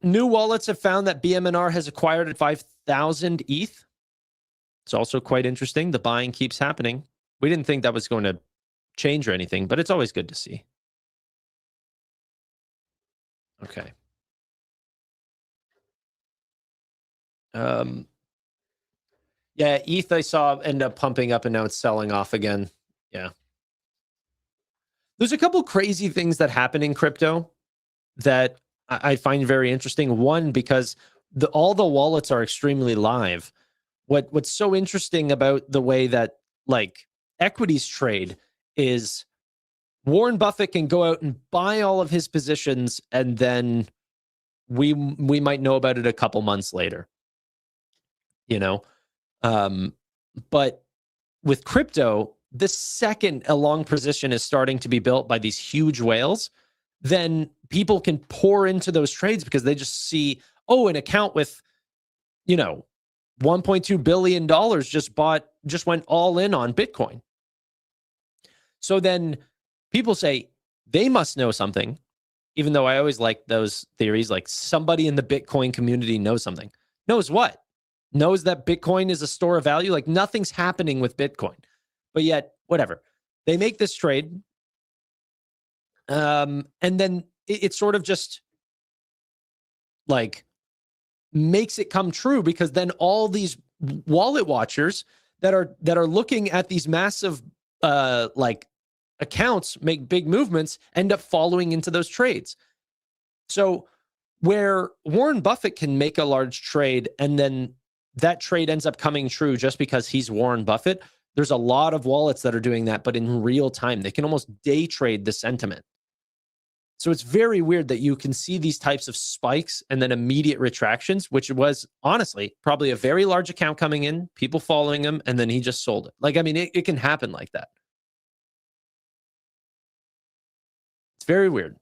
New wallets have found that BMNR has acquired at 5,000 ETH. It's also quite interesting. The buying keeps happening. We didn't think that was going to change or anything, but it's always good to see. Okay. Yeah, ETH I saw end up pumping up and now it's selling off again. Yeah. There's a couple crazy things that happen in crypto that I find very interesting. One, because all the wallets are extremely live. What's so interesting about the way that like equities trade is Warren Buffett can go out and buy all of his positions, and then we might know about it a couple months later. You know, but with crypto, the second a long position is starting to be built by these huge whales, then people can pour into those trades because they just see, oh, an account with, you know, $1.2 billion just went all in on Bitcoin. So then people say they must know something, even though I always like those theories, like somebody in the Bitcoin community knows something. Knows what? Knows that Bitcoin is a store of value. Like nothing's happening with Bitcoin, but yet whatever. They make this trade. And then it sort of just like makes it come true, because then all these wallet watchers that are looking at these massive like accounts make big movements end up following into those trades. So where Warren Buffett can make a large trade and then that trade ends up coming true just because he's Warren Buffett, there's a lot of wallets that are doing that, but in real time. They can almost day trade the sentiment. So it's very weird that you can see these types of spikes and then immediate retractions, which was honestly probably a very large account coming in, people following him, and then he just sold it. Like, I mean, it can happen like that. It's very weird.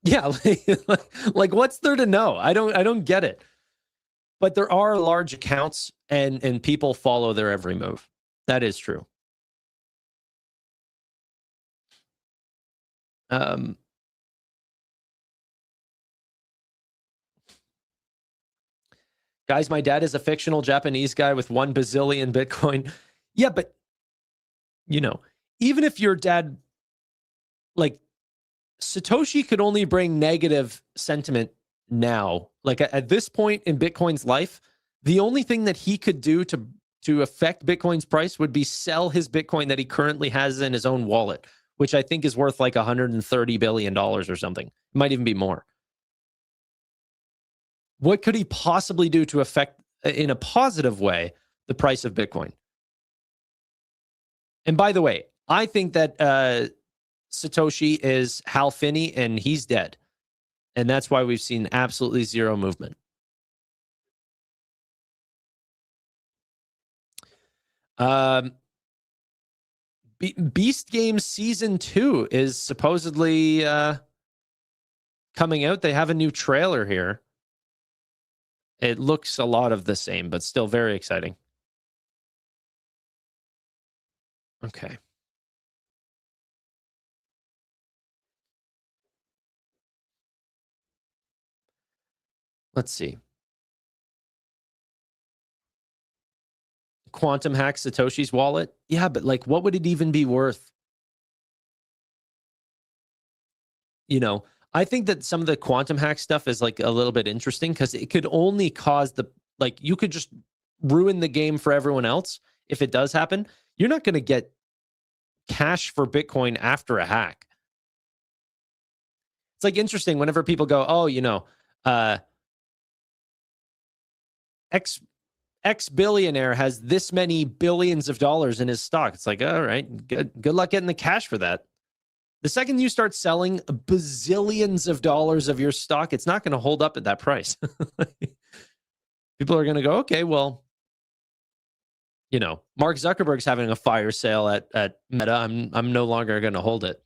Yeah, like what's there to know? I don't get it. But there are large accounts and people follow their every move. That is true. Guys, my dad is a fictional Japanese guy with 1 bazillion Bitcoin. Yeah, but you know, even if your dad, like, Satoshi could only bring negative sentiment now. Like at this point in Bitcoin's life, the only thing that he could do to affect Bitcoin's price would be sell his Bitcoin that he currently has in his own wallet, which I think is worth like $130 billion or something. It might even be more. What could he possibly do to affect, in a positive way, the price of Bitcoin? And by the way, I think that Satoshi is Hal Finney and he's dead. And that's why we've seen absolutely zero movement. Beast Games Season 2 is supposedly coming out. They have a new trailer here. It looks a lot of the same, but still very exciting. Okay. Let's see. Quantum hack Satoshi's wallet. Yeah, but like, what would it even be worth? You know, I think that some of the quantum hack stuff is like a little bit interesting because it could only cause like, you could just ruin the game for everyone else if it does happen. You're not going to get cash for Bitcoin after a hack. It's like interesting whenever people go, oh, X billionaire has this many billions of dollars in his stock. It's like, all right, good luck getting the cash for that. The second you start selling bazillions of dollars of your stock, it's not going to hold up at that price. People are going to go, okay, well, Mark Zuckerberg's having a fire sale at Meta. I'm no longer going to hold it.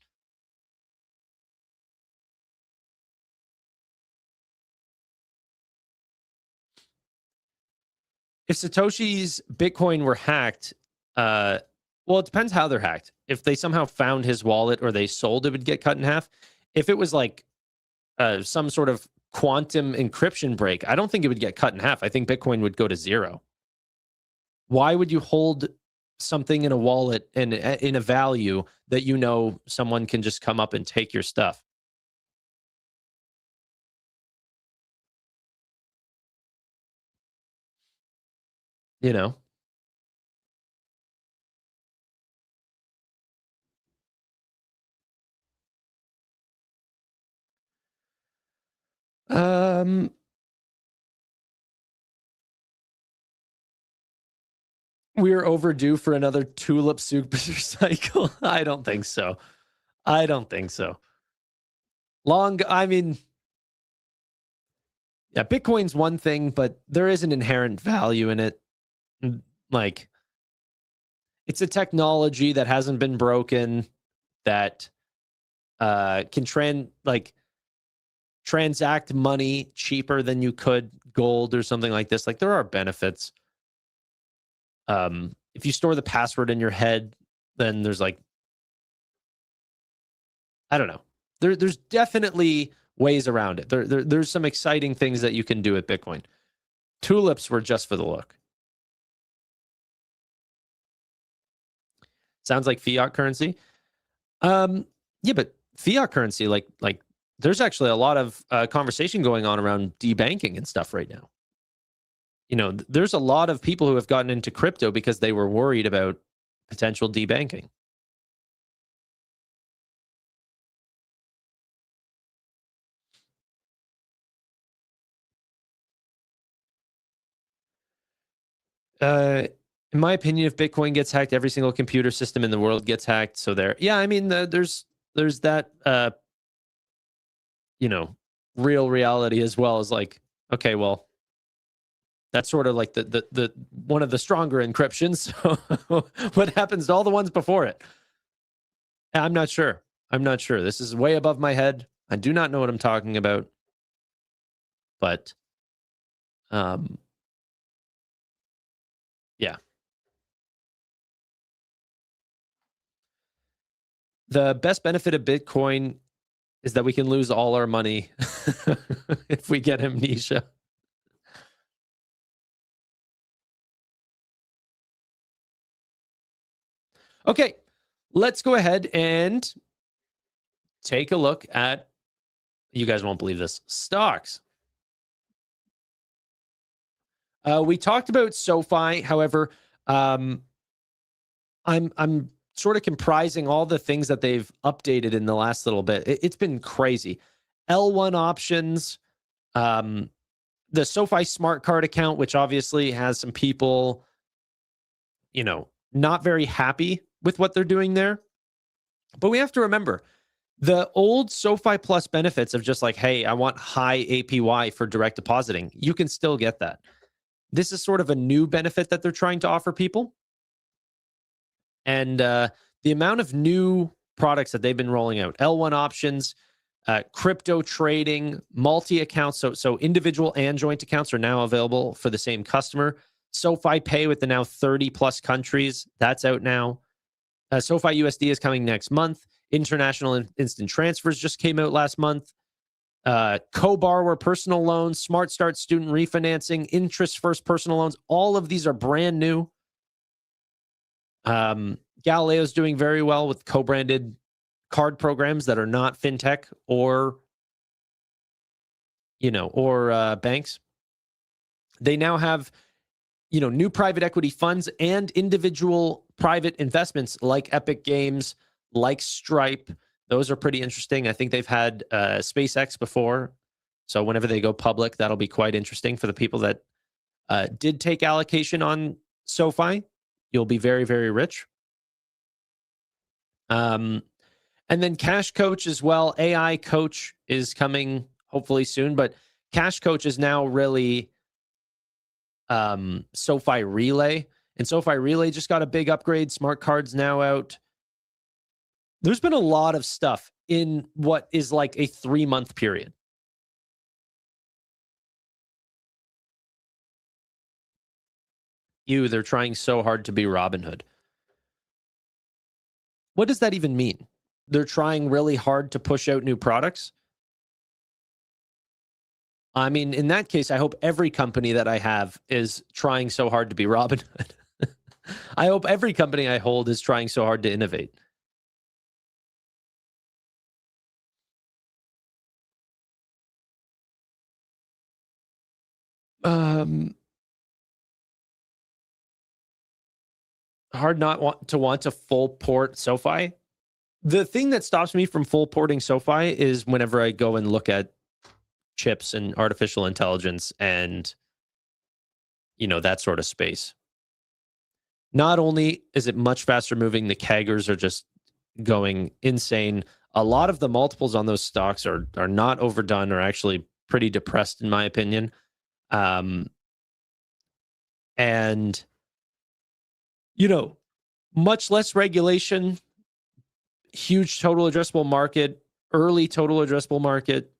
If Satoshi's Bitcoin were hacked, well, it depends how they're hacked. If they somehow found his wallet or they sold, it would get cut in half. If it was like some sort of quantum encryption break, I don't think it would get cut in half. I think Bitcoin would go to zero. Why would you hold something in a wallet and in a value that someone can just come up and take your stuff? We're overdue for another tulip super cycle. I don't think so. Yeah, Bitcoin's one thing, but there is an inherent value in it. Like, it's a technology that hasn't been broken, that can transact money cheaper than you could gold or something like this. Like, there are benefits. If you store the password in your head, then there's I don't know. There's definitely ways around it. There's some exciting things that you can do with Bitcoin. Tulips were just for the look. Sounds like fiat currency. Yeah, but fiat currency, like there's actually a lot of conversation going on around debanking and stuff right now. There's a lot of people who have gotten into crypto because they were worried about potential debanking. In my opinion, if Bitcoin gets hacked, every single computer system in the world gets hacked. So there's that, real reality as well as okay, well, that's sort of like the one of the stronger encryptions. So what happens to all the ones before it? I'm not sure. This is way above my head. I do not know what I'm talking about. But, yeah. The best benefit of Bitcoin is that we can lose all our money if we get amnesia. Okay, let's go ahead and take a look at, you guys won't believe this, stocks. We talked about SoFi. However, I'm sort of comprising all the things that they've updated in the last little bit. It's been crazy. L1 options, the SoFi Smart Card account, which obviously has some people, not very happy with what they're doing there. But we have to remember, the old SoFi Plus benefits of just like, hey, I want high APY for direct depositing. You can still get that. This is sort of a new benefit that they're trying to offer people. And the amount of new products that they've been rolling out, L1 options, crypto trading, multi-accounts, so individual and joint accounts are now available for the same customer. SoFi Pay with the now 30 plus countries, that's out now. SoFi USD is coming next month. International instant transfers just came out last month. Co-borrower personal loans, Smart Start student refinancing, interest first personal loans, all of these are brand new. Galileo's doing very well with co-branded card programs that are not fintech or banks. They now have new private equity funds and individual private investments like Epic Games, like Stripe. Those are pretty interesting. I think they've had SpaceX before. So whenever they go public, that'll be quite interesting for the people that did take allocation on SoFi. You'll be very, very rich. And then Cash Coach as well. AI Coach is coming hopefully soon, but Cash Coach is now really SoFi Relay. And SoFi Relay just got a big upgrade. Smart cards now out. There's been a lot of stuff in what is like a 3-month period. They're trying so hard to be Robinhood. What does that even mean? They're trying really hard to push out new products? I mean, in that case, I hope every company that I have is trying so hard to be Robinhood. I hope every company I hold is trying so hard to innovate. Hard not want to full port SoFi. The thing that stops me from full porting SoFi is whenever I go and look at chips and artificial intelligence and, that sort of space. Not only is it much faster moving, the CAGRs are just going insane. A lot of the multiples on those stocks are not overdone, or actually pretty depressed, in my opinion. And, much less regulation, huge total addressable market, early total addressable market,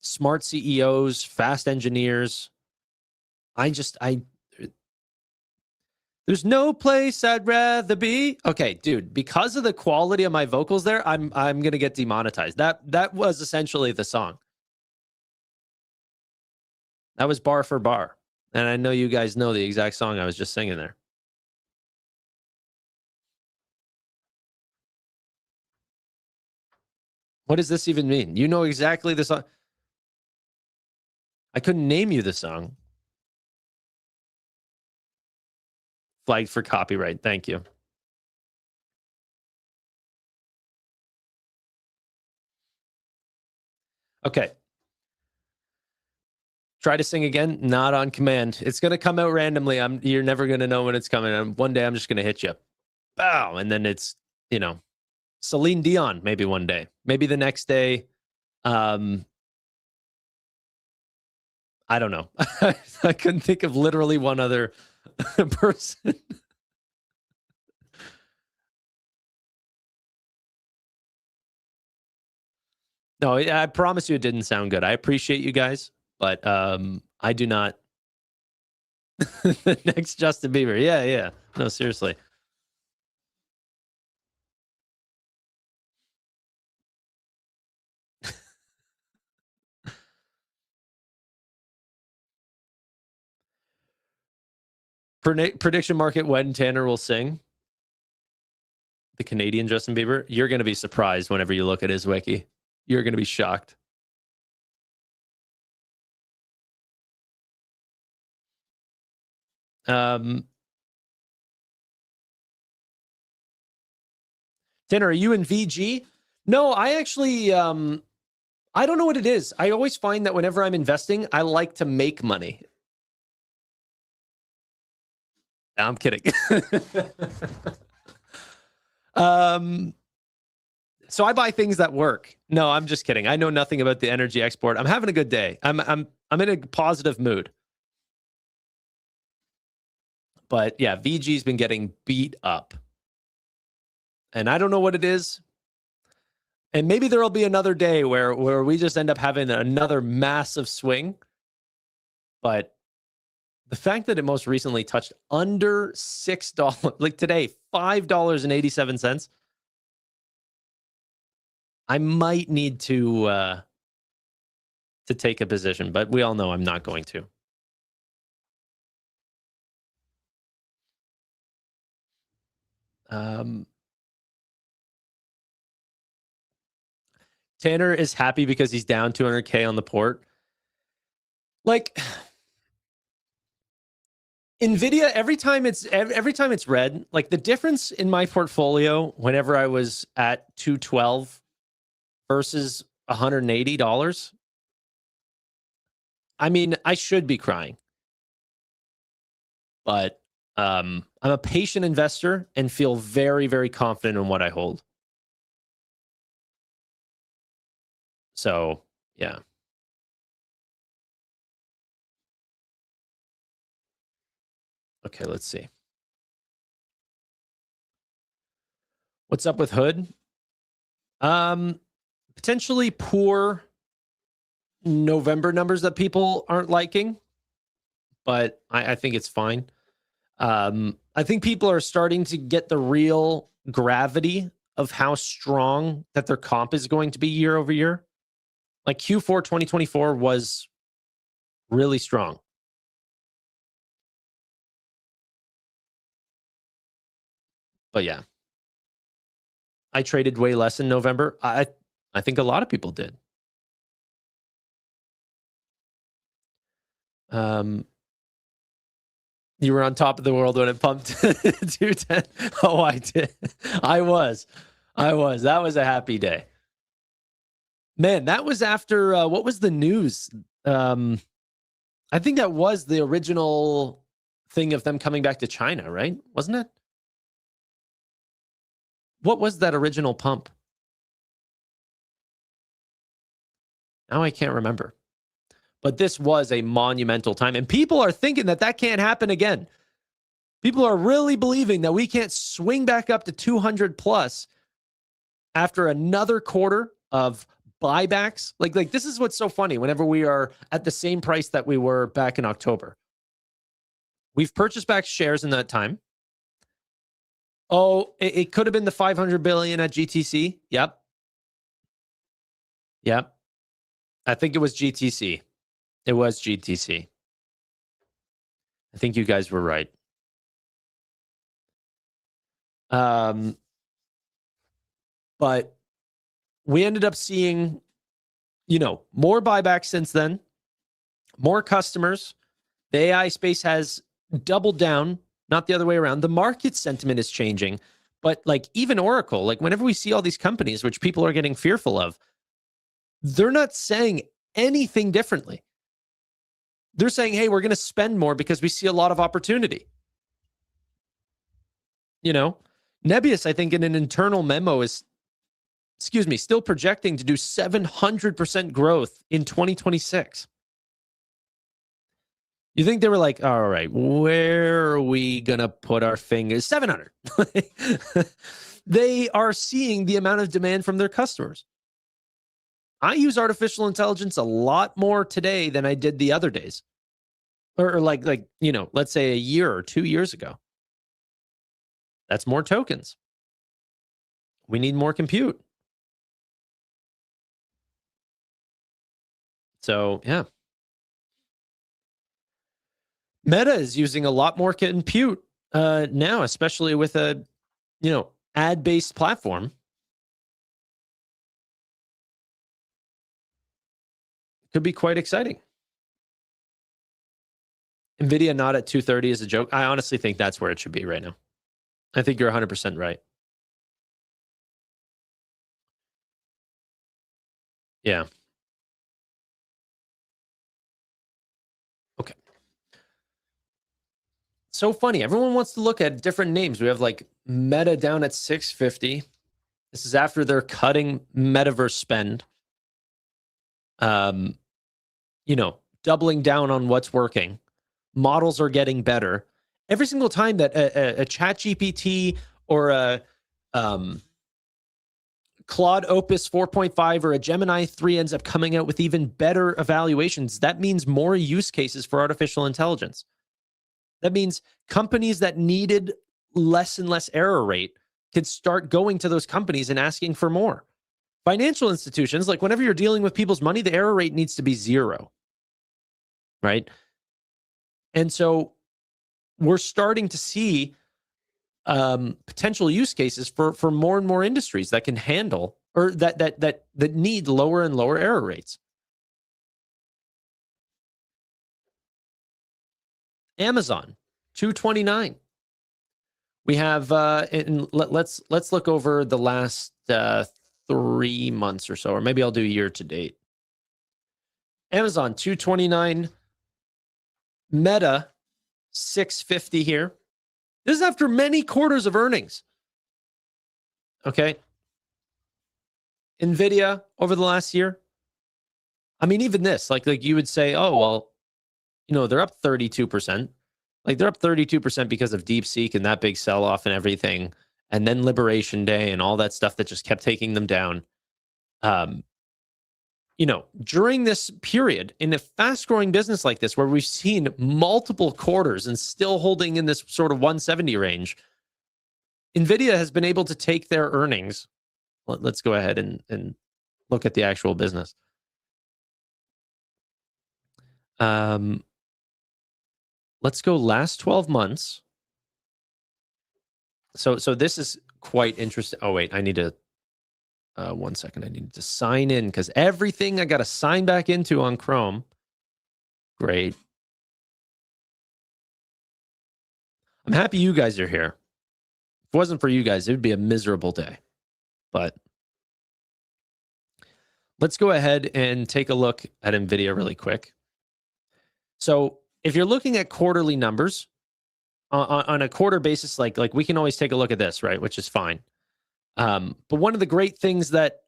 smart CEOs, fast engineers. There's no place I'd rather be. Okay, dude, because of the quality of my vocals there, I'm going to get demonetized. That was essentially the song. That was bar for bar. And I know you guys know the exact song I was just singing there. What does this even mean? You know exactly the song. I couldn't name you the song. Flagged for copyright. Thank you. Okay. Try to sing again. Not on command. It's going to come out randomly. You're never going to know when it's coming. One day I'm just going to hit you. Bow. And then it's, Celine Dion, maybe one day. Maybe the next day. I don't know. I couldn't think of literally one other person. No, I promise you it didn't sound good. I appreciate you guys, but I do not. The next Justin Bieber. Yeah. No, seriously. Prediction market when Tanner will sing. The Canadian Justin Bieber. You're going to be surprised whenever you look at his wiki. You're going to be shocked. Tanner, are you in VG? No, I actually, I don't know what it is. I always find that whenever I'm investing, I like to make money. I'm kidding. So I buy things that work. No, I'm just kidding. I know nothing about the energy export. I'm having a good day. I'm in a positive mood. But yeah, VG's been getting beat up. And I don't know what it is. And maybe there'll be another day where we just end up having another massive swing. But the fact that it most recently touched under $6, like today, $5.87. I might need to take a position, but we all know I'm not going to. Tanner is happy because he's down 200K on the port. Like, Nvidia, every time it's red, like the difference in my portfolio whenever I was at 212 versus $180, I mean, I should be crying. But I'm a patient investor and feel very, very confident in what I hold. So, yeah. Okay, let's see. What's up with Hood? Potentially poor November numbers that people aren't liking, but I think it's fine. I think people are starting to get the real gravity of how strong that their comp is going to be year over year. Like Q4 2024 was really strong. But yeah, I traded way less in November. I think a lot of people did. You were on top of the world when it pumped to 210. Oh, I did. I was. That was a happy day. Man, that was after what was the news? I think that was the original thing of them coming back to China, right? Wasn't it? What was that original pump? Now I can't remember. But this was a monumental time. And people are thinking that that can't happen again. People are really believing that we can't swing back up to 200 plus after another quarter of buybacks. Like this is what's so funny. Whenever we are at the same price that we were back in October, we've purchased back shares in that time. Oh, it could have been the 500 billion at GTC. Yep. I think it was GTC. It was GTC. I think you guys were right. But we ended up seeing, more buybacks since then, more customers. The AI space has doubled down, not the other way around. The market sentiment is changing, but like even Oracle, like whenever we see all these companies, which people are getting fearful of, they're not saying anything differently. They're saying, hey, we're going to spend more because we see a lot of opportunity. Nebius, I think in an internal memo is, still projecting to do 700% growth in 2026. You think they were like, all right, where are we going to put our fingers? 700. They are seeing the amount of demand from their customers. I use artificial intelligence a lot more today than I did the other days. Or like let's say a year or 2 years ago. That's more tokens. We need more compute. So, yeah. Meta is using a lot more compute now, especially with a, ad-based platform. Could be quite exciting. NVIDIA not at 230 is a joke. I honestly think that's where it should be right now. I think you're 100% right. Yeah. Okay. So funny. Everyone wants to look at different names. We have like Meta down at 650. This is after they're cutting metaverse spend. Doubling down on what's working. Models are getting better. Every single time that a ChatGPT or a Claude Opus 4.5 or a Gemini 3 ends up coming out with even better evaluations, that means more use cases for artificial intelligence. That means companies that needed less and less error rate could start going to those companies and asking for more. Financial institutions, like whenever you're dealing with people's money, the error rate needs to be 0, right? And so we're starting to see potential use cases for more and more industries that can handle or that need lower and lower error rates. Amazon, 229. We have let's look over the last 3 months or so, or maybe I'll do year to date. Amazon 229, Meta 650 here. This is after many quarters of earnings. Okay. Nvidia over the last year. I mean, even this, like you would say, oh, well, you know, they're up 32%. Like they're up 32% because of DeepSeek and that big sell-off and everything. And then Liberation Day and all that stuff that just kept taking them down. You know, during this period, in a fast-growing business like this, where we've seen multiple quarters and still holding in this sort of 170 range, NVIDIA has been able to take their earnings. Let's go ahead and look at the actual business. Let's go last 12 months. So this is quite interesting. Oh, wait, I need to, 1 second. I need to sign in because everything I got to sign back into on Chrome. Great. I'm happy you guys are here. If it wasn't for you guys, it would be a miserable day. But let's go ahead and take a look at NVIDIA really quick. So if you're looking at quarterly numbers on a quarter basis, like we can always take a look at this, right? Which is fine. But one of the great things that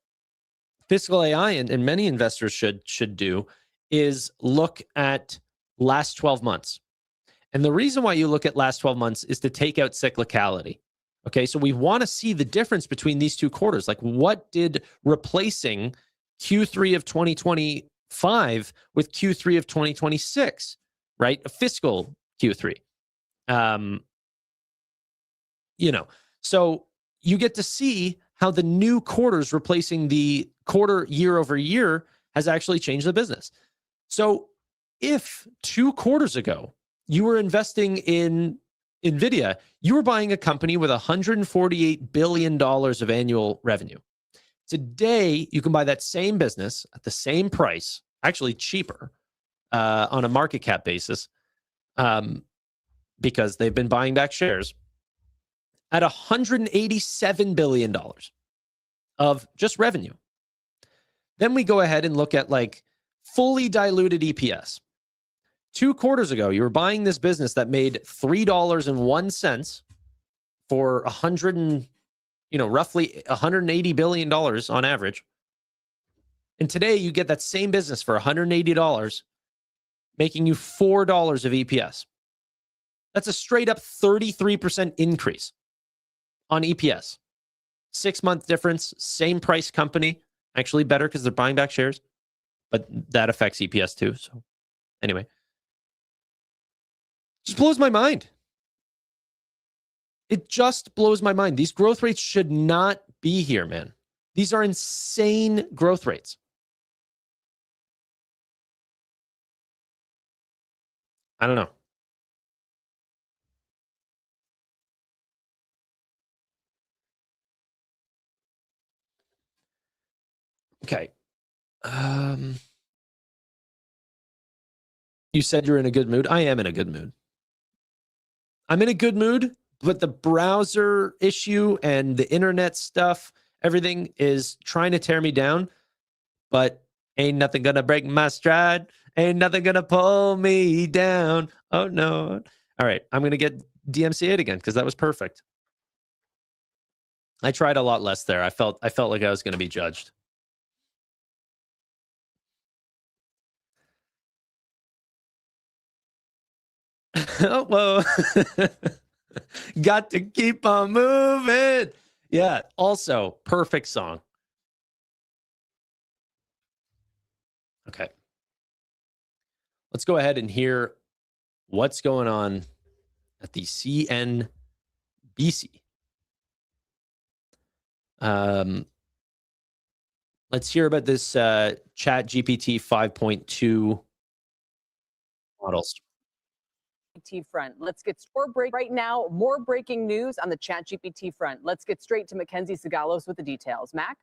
Physical AI and many investors should do is look at last 12 months. And the reason why you look at last 12 months is to take out cyclicality. Okay, so we want to see the difference between these two quarters. Like, what did replacing Q3 of 2025 with Q3 of 2026, right? A fiscal Q3. You know, so you get to see how the new quarters replacing the quarter year over year has actually changed the business. So if 2 quarters ago you were investing in NVIDIA, you were buying a company with $148 billion of annual revenue. Today, you can buy that same business at the same price, actually cheaper on a market cap basis, because they've been buying back shares at $187 billion of just revenue. Then we go ahead and look at like fully diluted EPS. 2 quarters ago, you were buying this business that made $3.01 for roughly $180 billion on average. And today you get that same business for $180, making you $4 of EPS. That's a straight up 33% increase on EPS. 6-month difference, same price company, actually better because they're buying back shares, but that affects EPS too. So anyway, just blows my mind. It just blows my mind. These growth rates should not be here, man. These are insane growth rates. I don't know. Okay. You said you're in a good mood. I am in a good mood. I'm in a good mood, but the browser issue and the internet stuff, everything is trying to tear me down, but ain't nothing gonna break my stride. Ain't nothing gonna pull me down. Oh no. All right, I'm gonna get DMCA'd again because that was perfect. I tried a lot less there. I felt like I was gonna be judged. Oh, whoa. Got to keep on moving. Yeah. Also, perfect song. Okay. Let's go ahead and hear what's going on at the CNBC. Let's hear about this ChatGPT 5.2 models. Front. Let's get right now. More breaking news on the ChatGPT front. Let's get straight to Mackenzie Sagalos with the details. Mac?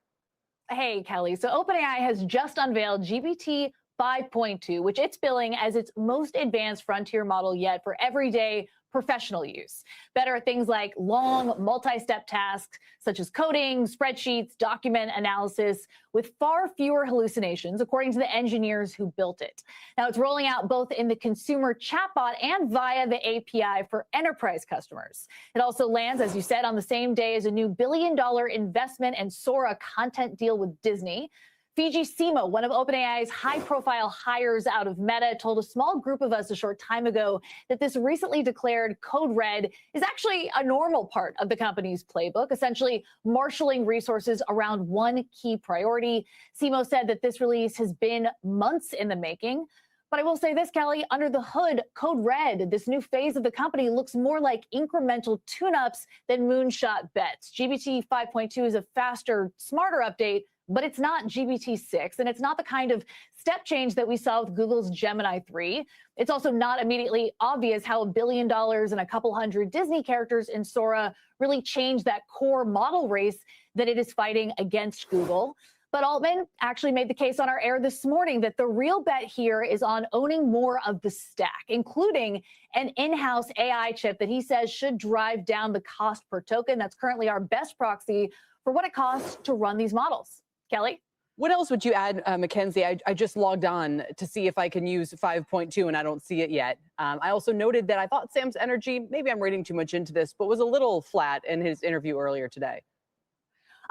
Hey, Kelly. So OpenAI has just unveiled GPT 5.2, which it's billing as its most advanced frontier model yet for everyday professional use. Better at things like long, multi-step tasks, such as coding, spreadsheets, document analysis, with far fewer hallucinations, according to the engineers who built it. Now, it's rolling out both in the consumer chatbot and via the API for enterprise customers. It also lands, as you said, on the same day as a new billion-dollar investment and Sora content deal with Disney. Fiji Simo, one of OpenAI's high-profile hires out of Meta, told a small group of us a short time ago that this recently declared Code Red is actually a normal part of the company's playbook, essentially marshaling resources around one key priority. Simo said that this release has been months in the making. But I will say this, Kelly, under the hood, Code Red, this new phase of the company, looks more like incremental tune-ups than moonshot bets. GPT 5.2 is a faster, smarter update, but it's not GPT-6, and it's not the kind of step change that we saw with Google's Gemini 3. It's also not immediately obvious how $1 billion and a couple hundred Disney characters in Sora really change that core model race that it is fighting against Google. But Altman actually made the case on our air this morning that the real bet here is on owning more of the stack, including an in-house AI chip that he says should drive down the cost per token. That's currently our best proxy for what it costs to run these models. Kelly? What else would you add, Mackenzie? I just logged on to see if I can use 5.2, and I don't see it yet. I also noted that I thought Sam's Energy, maybe I'm reading too much into this, but was a little flat in his interview earlier today.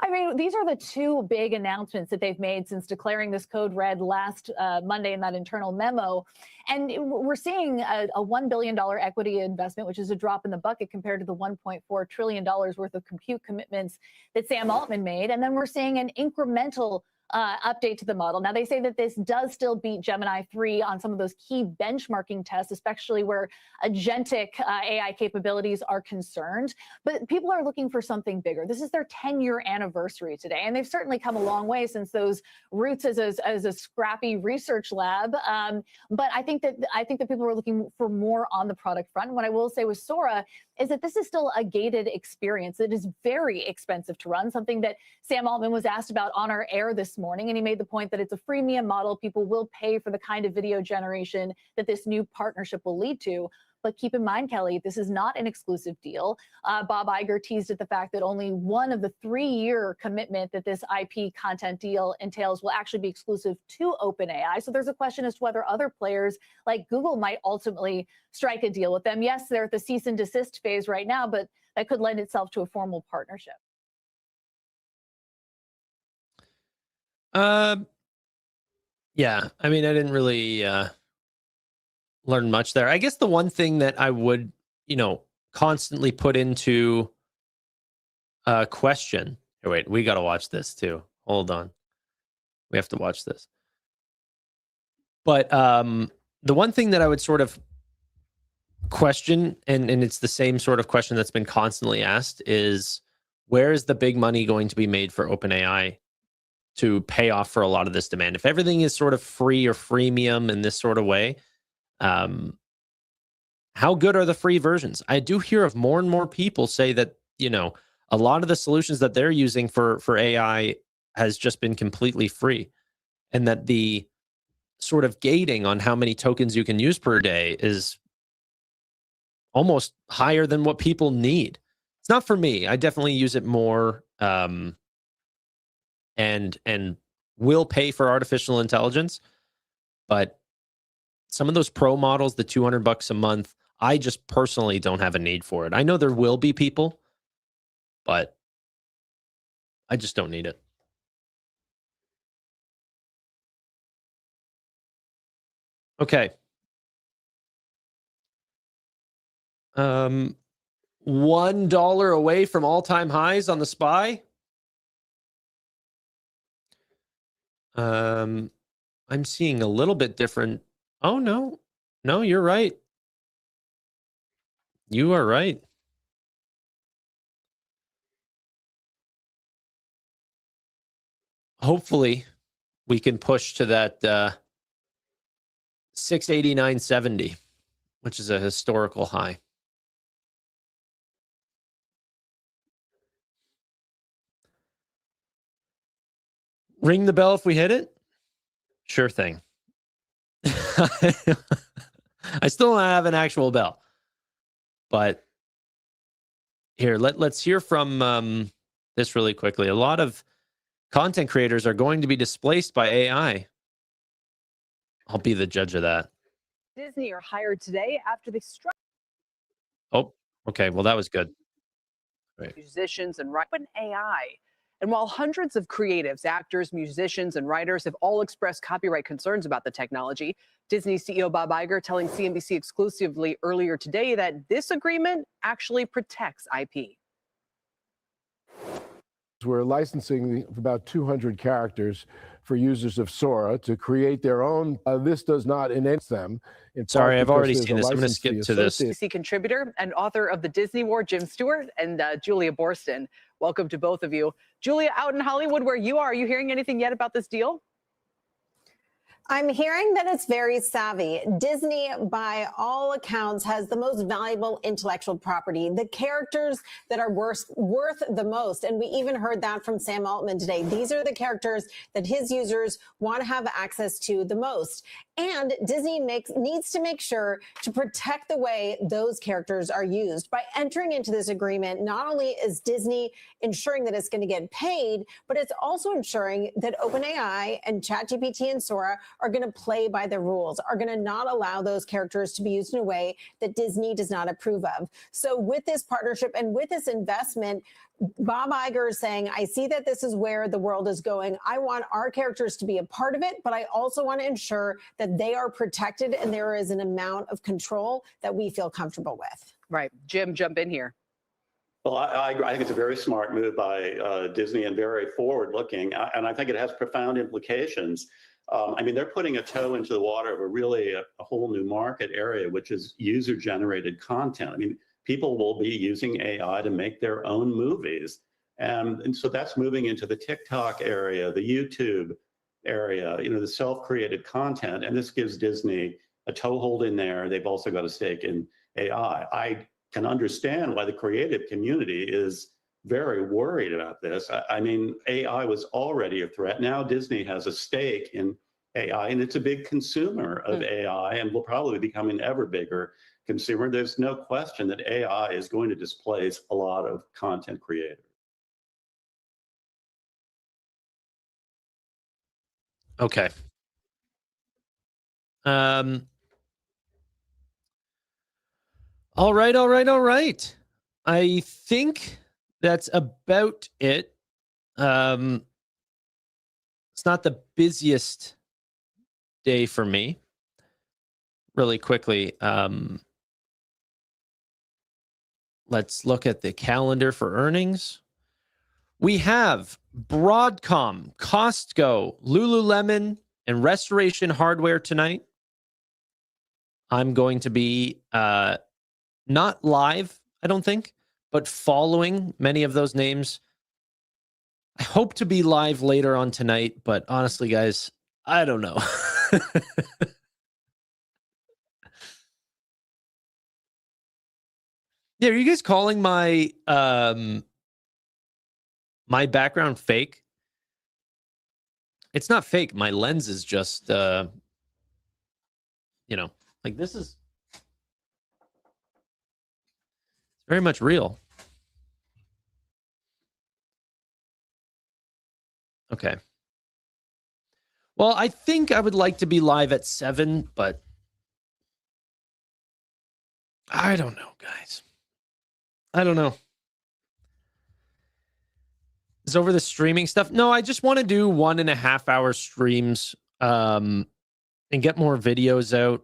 I mean, these are the two big announcements that they've made since declaring this Code Red last Monday in that internal memo. And we're seeing a $1 billion equity investment, which is a drop in the bucket compared to the $1.4 trillion worth of compute commitments that Sam Altman made. And then we're seeing an incremental update to the model. Now, they say that this does still beat Gemini 3 on some of those key benchmarking tests, especially where agentic AI capabilities are concerned. But people are looking for something bigger. This is their 10-year anniversary today, and they've certainly come a long way since those roots as a scrappy research lab. But I think that people are looking for more on the product front. And what I will say with Sora is that this is still a gated experience. It is very expensive to run, something that Sam Altman was asked about on our air this morning. And he made the point that it's a freemium model. People will pay for the kind of video generation that this new partnership will lead to. But keep in mind, Kelly, this is not an exclusive deal. Bob Iger teased at the fact that only one of the 3-year commitment that this IP content deal entails will actually be exclusive to OpenAI. So there's a question as to whether other players like Google might ultimately strike a deal with them. Yes, they're at the cease and desist phase right now, but that could lend itself to a formal partnership. Yeah, I mean, I didn't really learn much there. I guess the one thing that I would, constantly put into question. Here, wait, we got to watch this too. Hold on. We have to watch this. But the one thing that I would sort of question, and it's the same sort of question that's been constantly asked, is where is the big money going to be made for OpenAI to pay off for a lot of this demand? If everything is sort of free or freemium in this sort of way, how good are the free versions? I do hear of more and more people say that, a lot of the solutions that they're using for AI has just been completely free, and that the sort of gating on how many tokens you can use per day is almost higher than what people need. It's not for me. I definitely use it more, and will pay for artificial intelligence, but some of those pro models, the $200 a month, I just personally don't have a need for it. I know there will be people, but I just don't need it. Okay. $1 away from all-time highs on the SPY. I'm seeing a little bit different. Oh, no, you're right. You are right. Hopefully we can push to that 689.70, which is a historical high. Ring the bell if we hit it? Sure thing. I still don't have an actual bell. But here, let's hear from this really quickly. A lot of content creators are going to be displaced by AI. I'll be the judge of that. Disney are hired today after they struck Oh, okay. Well, that was good. musicians and writers. AI. And while hundreds of creatives, actors, musicians, and writers have all expressed copyright concerns about the technology, Disney CEO Bob Iger telling CNBC exclusively earlier today that this agreement actually protects IP. We're licensing about 200 characters for users of Sora to create their own. This does not enhance them. Sorry, I've already seen this. I'm going to skip to this. CNBC contributor and author of The Disney War, Jim Stewart, and Julia Borston. Welcome to both of you. Julia, out in Hollywood where you are you hearing anything yet about this deal? I'm hearing that it's very savvy. Disney, by all accounts, has the most valuable intellectual property, the characters that are worth the most. And we even heard that from Sam Altman today. These are the characters that his users want to have access to the most. And Disney needs to make sure to protect the way those characters are used. By entering into this agreement, not only is Disney ensuring that it's going to get paid, but it's also ensuring that OpenAI and ChatGPT and Sora are going to play by the rules, are going to not allow those characters to be used in a way that Disney does not approve of. So with this partnership and with this investment, Bob Iger is saying, I see that this is where the world is going. I want our characters to be a part of it, but I also want to ensure that they are protected and there is an amount of control that we feel comfortable with. Right. Jim, jump in here. Well, I think it's a very smart move by Disney and very forward-looking, and I think it has profound implications. I mean, they're putting a toe into the water of a whole new market area, which is user-generated content. I mean, people will be using AI to make their own movies. And so that's moving into the TikTok area, the YouTube area, the self-created content. And this gives Disney a toehold in there. They've also got a stake in AI. I can understand why the creative community is very worried about this. I mean, AI was already a threat. Now Disney has a stake in AI, and it's a big consumer of AI and will probably become an ever bigger consumer. There's no question that AI is going to displace a lot of content creators. Okay. All right. I think that's about it. It's not the busiest day for me. Really quickly, let's look at the calendar for earnings. We have Broadcom, Costco, Lululemon, and Restoration Hardware tonight. I'm going to be not live, I don't think, but following many of those names. I hope to be live later on tonight, but honestly, guys, I don't know. Yeah, are you guys calling my my background fake? It's not fake. My lens is just like this is very much real. Okay. Well, I think I would like to be live at 7, but I don't know, guys. I don't know. Is over the streaming stuff? No, I just want to do 1.5 hour streams and get more videos out.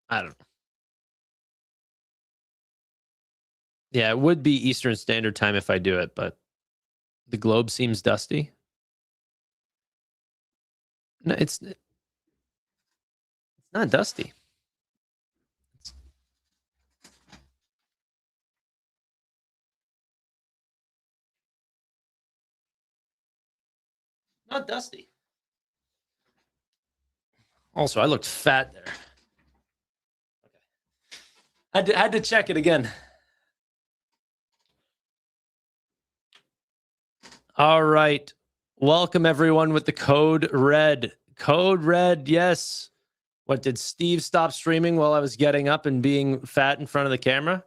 I don't know. Yeah, it would be Eastern Standard Time if I do it, but the globe seems dusty. No, it's not dusty. Not dusty. Also, I looked fat there. Okay. Had to check it again. All right. Welcome everyone with the code RED. Code RED, yes. What, did Steve stop streaming while I was getting up and being fat in front of the camera?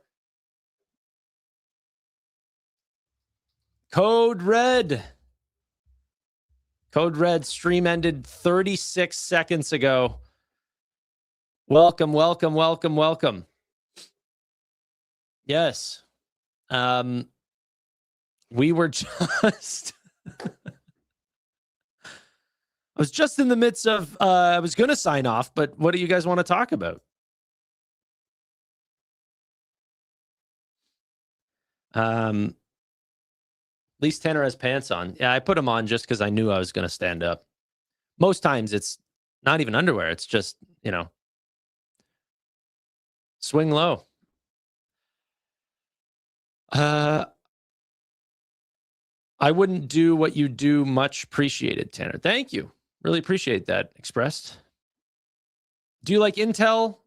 Code Red. Code Red stream ended 36 seconds ago. Welcome, welcome, welcome, welcome. Yes. We were just I was just in the midst of I was going to sign off, but what do you guys want to talk about? At least Tanner has pants on. Yeah, I put them on just because I knew I was going to stand up. Most times it's not even underwear. It's just, you know, swing low. I wouldn't do what you do. Much appreciated, Tanner. Thank you. Really appreciate that expressed. Do you like Intel?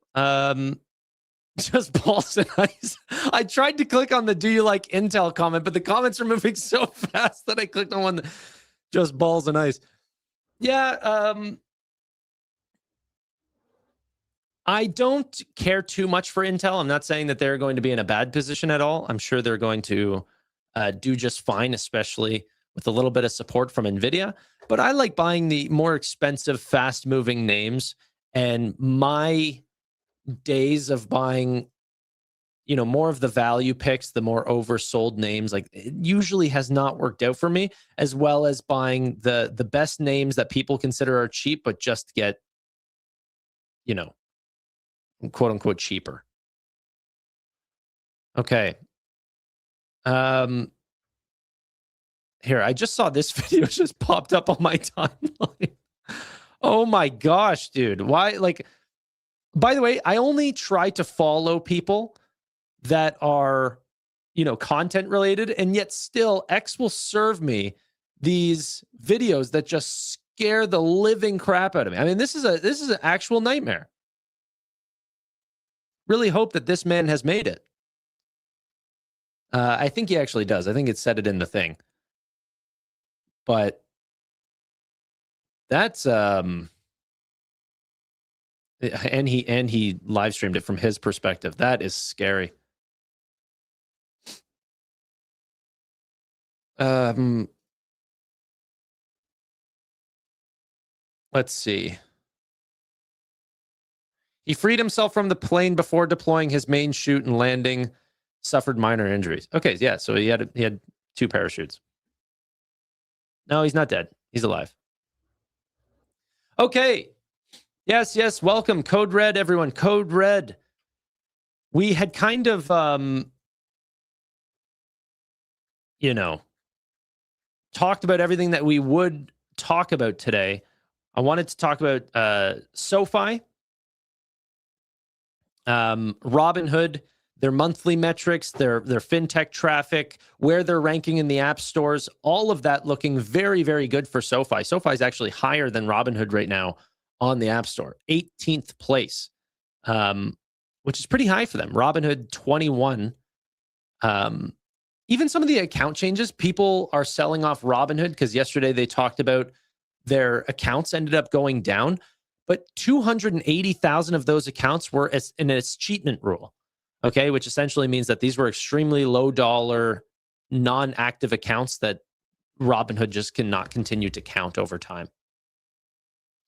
Just balls and ice. I tried to click on the "Do you like Intel" comment, but the comments are moving so fast that I clicked on one that just balls and ice. Yeah, I don't care too much for Intel. I'm not saying that they're going to be in a bad position at all. I'm sure they're going to do just fine, especially with a little bit of support from NVIDIA. But I like buying the more expensive, fast-moving names. And my days of buying, you know, more of the value picks, the more oversold names, like, it usually has not worked out for me, as well as buying the best names that people consider are cheap, but just get, you know, quote unquote cheaper. Okay. Here, I just saw this video just popped up on my timeline. Oh my gosh, dude. Why? Like, by the way, I only try to follow people that are, you know, content related, and yet still X will serve me these videos that just scare the living crap out of me. I mean, this is an actual nightmare. Really hope that this man has made it. I think he actually does. I think it said it in the thing. But that's and he live streamed it from his perspective. That is scary. Let's see. He freed himself from the plane before deploying his main chute and landing, suffered minor injuries. Okay, yeah, so he had 2 parachutes. No, he's not dead. He's alive. Okay. Yes, welcome. Code Red, everyone. Code Red. We had kind of, you know, talked about everything that we would talk about today. I wanted to talk about SoFi, Robinhood, their monthly metrics, their fintech traffic, where they're ranking in the app stores, all of that looking very, very good for SoFi. SoFi is actually higher than Robinhood right now on the App Store, 18th place, which is pretty high for them. Robinhood, 21. Even some of the account changes, people are selling off Robinhood because yesterday they talked about their accounts ended up going down, but 280,000 of those accounts were in an escheatment rule, okay, which essentially means that these were extremely low dollar, non-active accounts that Robinhood just cannot continue to count over time.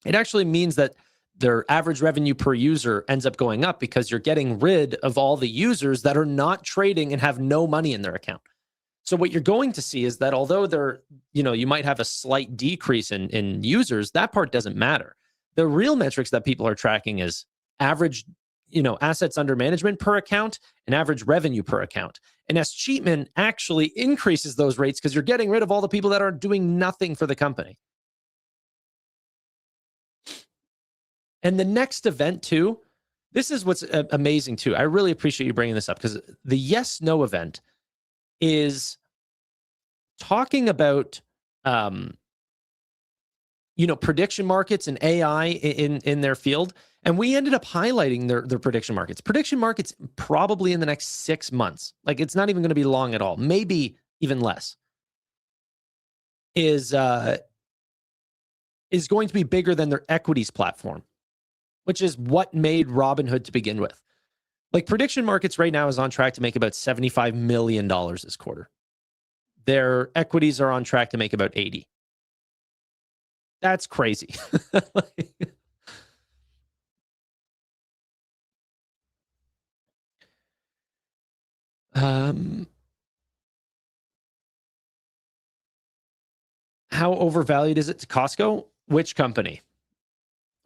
It actually means that their average revenue per user ends up going up because you're getting rid of all the users that are not trading and have no money in their account. So what you're going to see is that although they're, you know, you might have a slight decrease in users, that part doesn't matter. The real metrics that people are tracking is average, you know, assets under management per account and average revenue per account. And escheatment actually increases those rates because you're getting rid of all the people that are doing nothing for the company. And the next event too, this is what's amazing too. I really appreciate you bringing this up because the Yes No event is talking about, you know, prediction markets and AI in their field. And we ended up highlighting their prediction markets. Prediction markets probably in the next 6 months, like it's not even going to be long at all, maybe even less, is going to be bigger than their equities platform. which is what made Robinhood to begin with. Like prediction markets right now is on track to make about $75 million this quarter. Their equities are on track to make about 80. That's crazy. How overvalued is it to Costco? Which company?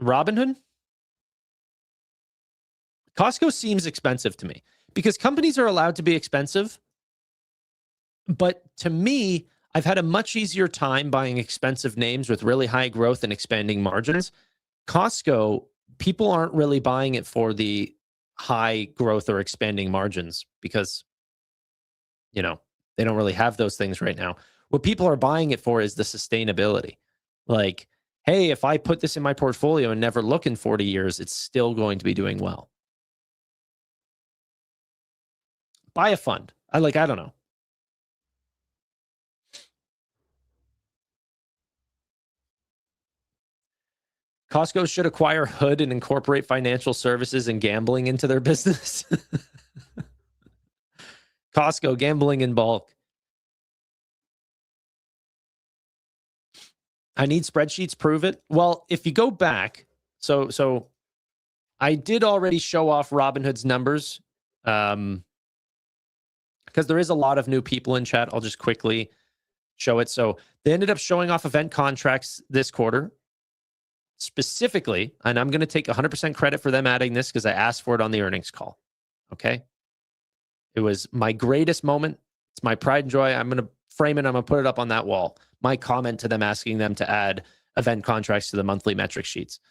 Robinhood? Costco seems expensive to me because companies are allowed to be expensive. But to me, I've had a much easier time buying expensive names with really high growth and expanding margins. Costco, people aren't really buying it for the high growth or expanding margins because, you know, they don't really have those things right now. What people are buying it for is the sustainability. Like, hey, if I put this in my portfolio and never look in 40 years, it's still going to be doing well. Buy a fund. I don't know. Costco should acquire Hood and incorporate financial services and gambling into their business. Costco, gambling in bulk. I need spreadsheets, prove it. Well, if you go back, so I did already show off Robinhood's numbers because there is a lot of new people in chat. I'll just quickly show it. So they ended up showing off event contracts this quarter. Specifically, and I'm going to take 100% credit for them adding this because I asked for it on the earnings call. Okay. It was my greatest moment. It's my pride and joy. I'm going to frame it. I'm going to put it up on that wall. My comment to them asking them to add event contracts to the monthly metric sheets.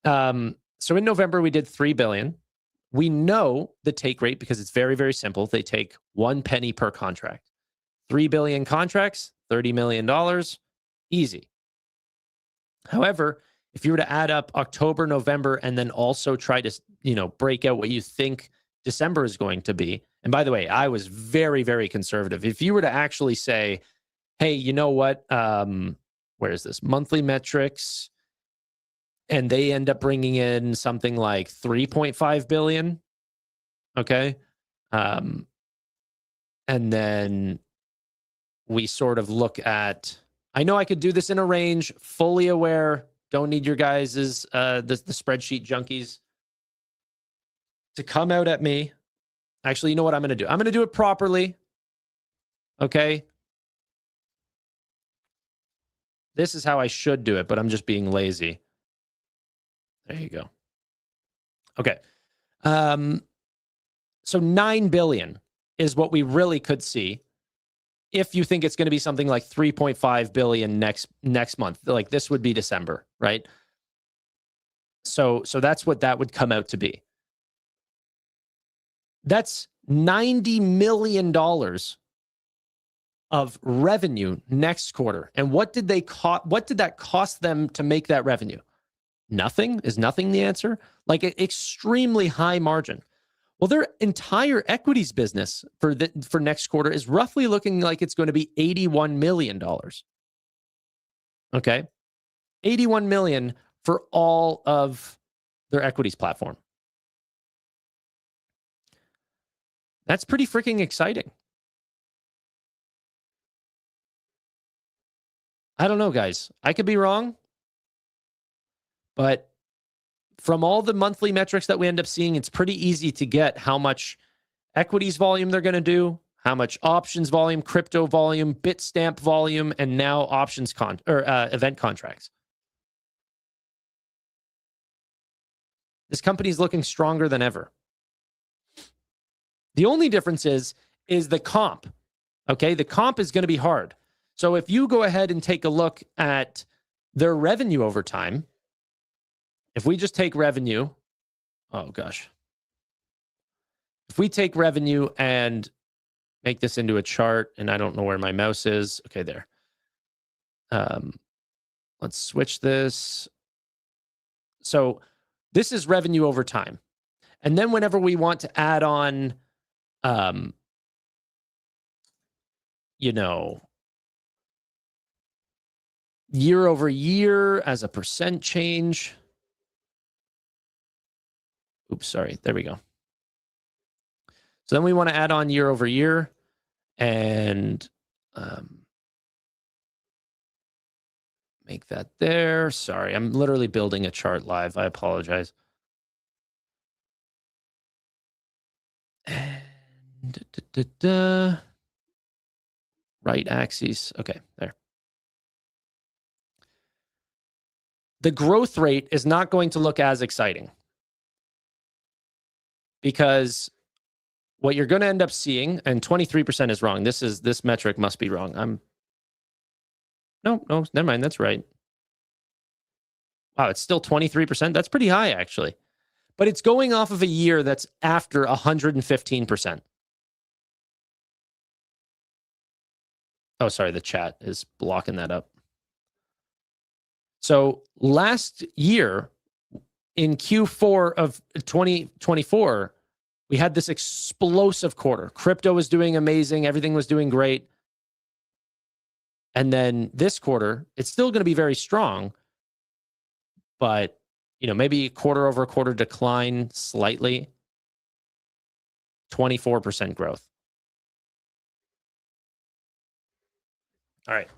So in November, we did 3 billion. We know the take rate because it's very, very simple. They take 1 penny per contract. 3 billion contracts, $30 million. Easy. However, if you were to add up October, November, and then also try to, break out what you think December is going to be. And by the way, I was very, very conservative. If you were to actually say, hey, you know what? Where is this? Monthly metrics. And they end up bringing in something like 3.5 billion. Okay. And then we sort of look at, I know I could do this in a range, fully aware. Don't need your guys' the spreadsheet junkies to come out at me. Actually, you know what I'm going to do? I'm going to do it properly. Okay. This is how I should do it, but I'm just being lazy. There you go. Okay. So 9 billion is what we really could see. If you think it's going to be something like 3.5 billion next month, like this would be December, right? So that's what that would come out to be. That's $90 million of revenue next quarter. And what did that cost them to make that revenue? Nothing? Is nothing the answer? Like an extremely high margin. Well, their entire equities business for next quarter is roughly looking like it's going to be $81 million. Okay. $81 million for all of their equities platform. That's pretty freaking exciting. I don't know, guys. I could be wrong. But from all the monthly metrics that we end up seeing, it's pretty easy to get how much equities volume they're going to do, how much options volume, crypto volume, Bitstamp volume, and now options event contracts. This company is looking stronger than ever. The only difference is the comp. Okay, the comp is going to be hard. So if you go ahead and take a look at their revenue over time, if we just take revenue, oh gosh. If we take revenue and make this into a chart, and I don't know where my mouse is. Okay, there. Let's switch this. So this is revenue over time. And then whenever we want to add on, year over year as a percent change, Oops, sorry. There we go. So then we want to add on year over year and make that there. Sorry, I'm literally building a chart live. I apologize. And right axis. Okay, there. The growth rate is not going to look as exciting because what you're going to end up seeing, and 23% is wrong. This metric must be wrong. No, never mind. That's right. Wow, it's still 23%. That's pretty high, actually. But it's going off of a year that's after 115%. Oh, sorry, the chat is blocking that up. So last year, in Q4 of 2024, we had this explosive quarter. Crypto was doing amazing. Everything was doing great. And then this quarter, it's still going to be very strong, but maybe quarter over quarter decline slightly. 24% growth. All right.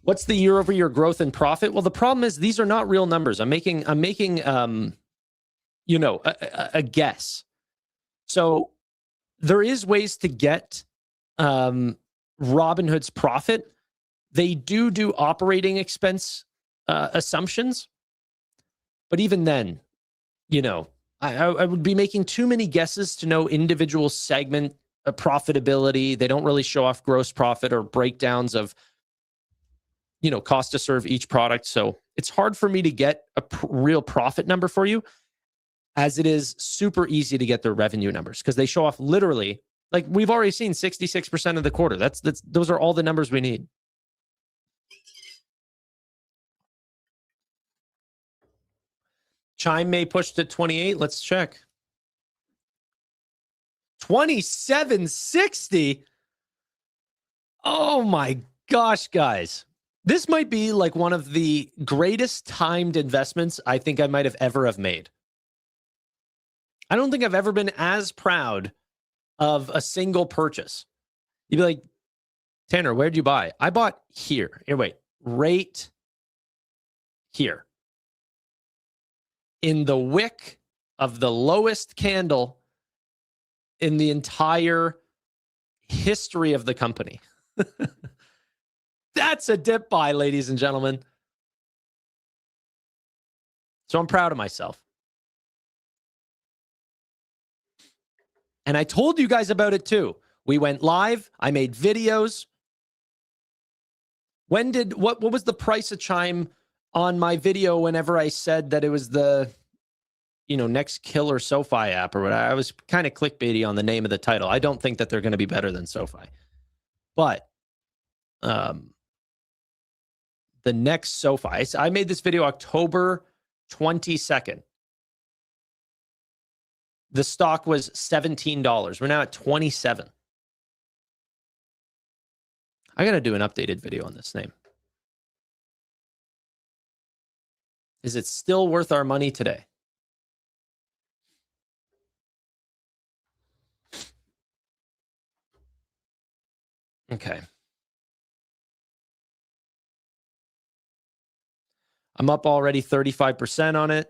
What's the year over year growth and profit? Well, the problem is these are not real numbers. I'm making a guess. So there is ways to get Robinhood's profit. They do operating expense assumptions, but even then, I would be making too many guesses to know individual segment profitability. They don't really show off gross profit or breakdowns of cost to serve each product. So it's hard for me to get a real profit number for you, as it is super easy to get their revenue numbers because they show off literally, like we've already seen 66% of the quarter. Those are all the numbers we need. Chime may push to 28. Let's check. 2760. Oh my gosh, guys. This might be like one of the greatest timed investments I think I might have ever have made. I don't think I've ever been as proud of a single purchase. You'd be like, Tanner, where'd you buy? I bought here. Here, wait, right here. In the wick of the lowest candle in the entire history of the company. That's a dip buy, ladies and gentlemen. So I'm proud of myself. And I told you guys about it too. We went live. I made videos. What was the price of Chime on my video whenever I said that it was the, next killer SoFi app or what? I was kind of clickbaity on the name of the title. I don't think that they're going to be better than SoFi. But the next SoFi, I made this video October 22nd. The stock was $17. We're now at 27. I got to do an updated video on this name. Is it still worth our money today? Okay. I'm up already 35% on it.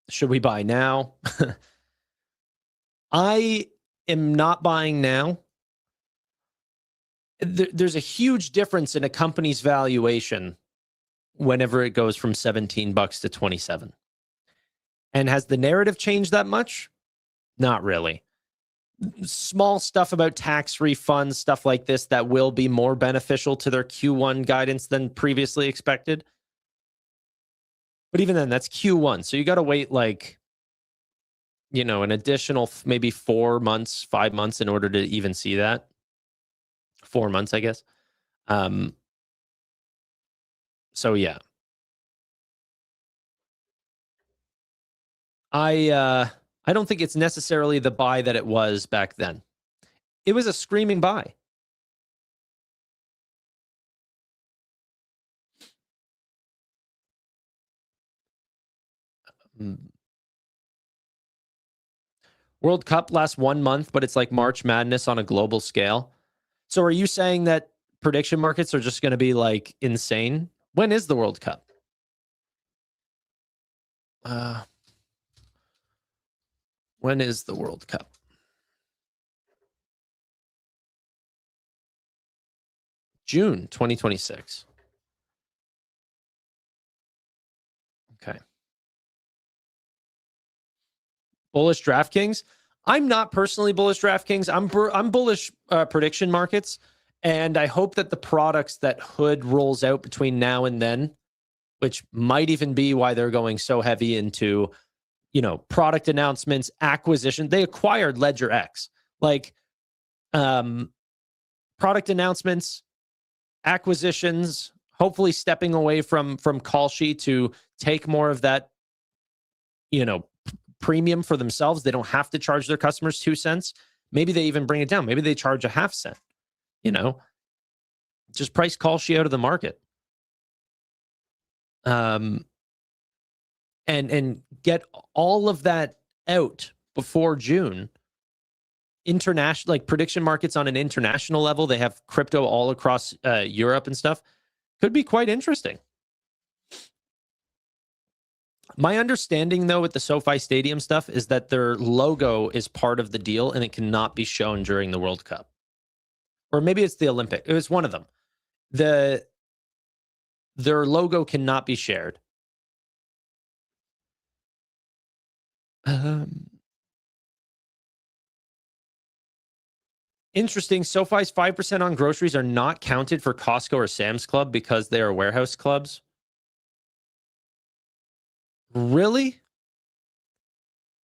Should we buy now? I am not buying now. There's a huge difference in a company's valuation whenever it goes from $17 to 27. And has the narrative changed that much? Not really. Small stuff about tax refunds, stuff like this that will be more beneficial to their Q1 guidance than previously expected. But even then, that's Q1. So you got to wait an additional maybe 4 months, 5 months in order to even see that. 4 months, I guess. So yeah. I don't think it's necessarily the buy that it was back then. It was a screaming buy. World Cup lasts 1 month, but it's like March Madness on a global scale. So are you saying that prediction markets are just going to be like insane? When is the World Cup? When is the World Cup? June 2026. Okay. Bullish DraftKings. I'm not personally bullish DraftKings. I'm bullish prediction markets, and I hope that the products that Hood rolls out between now and then, which might even be why they're going so heavy into, product announcements, acquisition. They acquired Ledger X, like product announcements, acquisitions, hopefully stepping away from Kalshi to take more of that, premium for themselves. They don't have to charge their customers 2 cents. Maybe they even bring it down. Maybe they charge a half cent, just price Kalshi out of the market. And get all of that out before June. International, like prediction markets on an international level, they have crypto all across Europe and stuff. Could be quite interesting. My understanding, though, with the SoFi Stadium stuff is that their logo is part of the deal and it cannot be shown during the World Cup. Or maybe it's the Olympic. It was one of them. Their logo cannot be shared. Interesting. SoFi's 5% on groceries are not counted for Costco or Sam's Club because they are warehouse clubs. Really?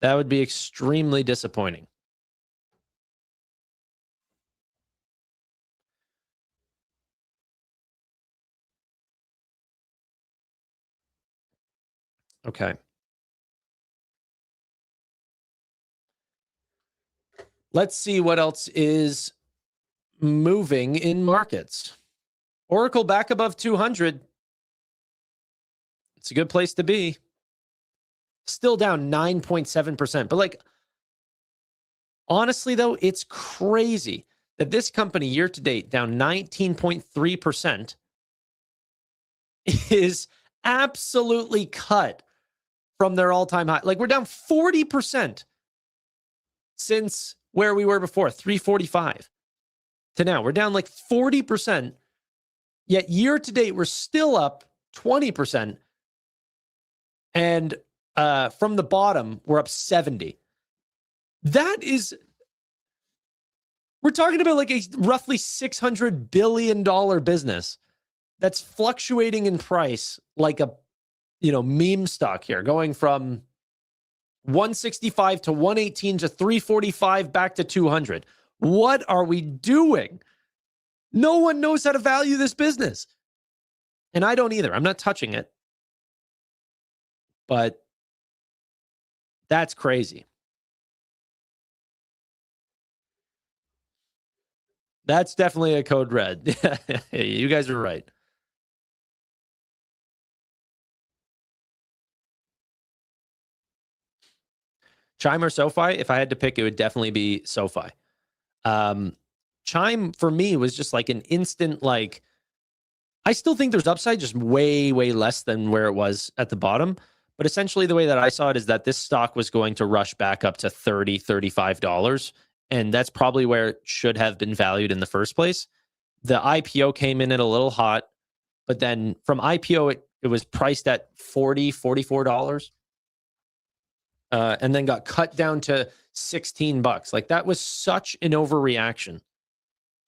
That would be extremely disappointing. Okay. Let's see what else is moving in markets. Oracle back above 200. It's a good place to be. Still down 9.7%. But honestly, though, it's crazy that this company year to date down 19.3% is absolutely cut from their all-time high. We're down 40% since where we were before, 345 to now. We're down 40%. Yet year to date, we're still up 20%. And from the bottom, we're up 70. We're talking about a roughly $600 billion business that's fluctuating in price like a, meme stock here, going from 165 to 118 to 345 back to 200. What are we doing? No one knows how to value this business. And I don't either. I'm not touching it. But that's crazy. That's definitely a code red. You guys are right. Chime or SoFi? If I had to pick, it would definitely be SoFi. Chime for me was just an instant, I still think there's upside, just way, way less than where it was at the bottom. But essentially the way that I saw it is that this stock was going to rush back up to $30, $35. And that's probably where it should have been valued in the first place. The IPO came in at a little hot, but then from IPO, it was priced at $40, $44. And then got cut down to $16. That was such an overreaction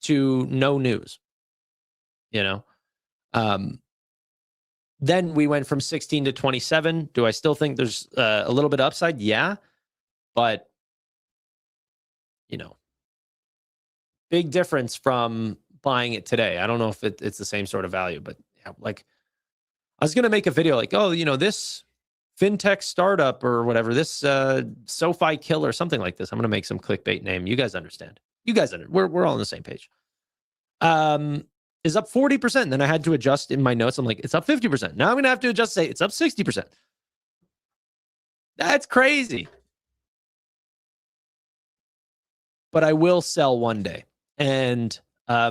to no news, Then we went from 16 to 27. Do I still think there's a little bit of upside? Yeah. But, big difference from buying it today. I don't know if it's the same sort of value, but yeah, I was going to make a video this fintech startup or whatever, this SoFi kill or something like this. I'm going to make some clickbait name. You guys understand. We're all on the same page. Is up 40%. Then I had to adjust in my notes. I'm like, it's up 50%. Now I'm going to have to adjust, say it's up 60%. That's crazy. But I will sell one day. And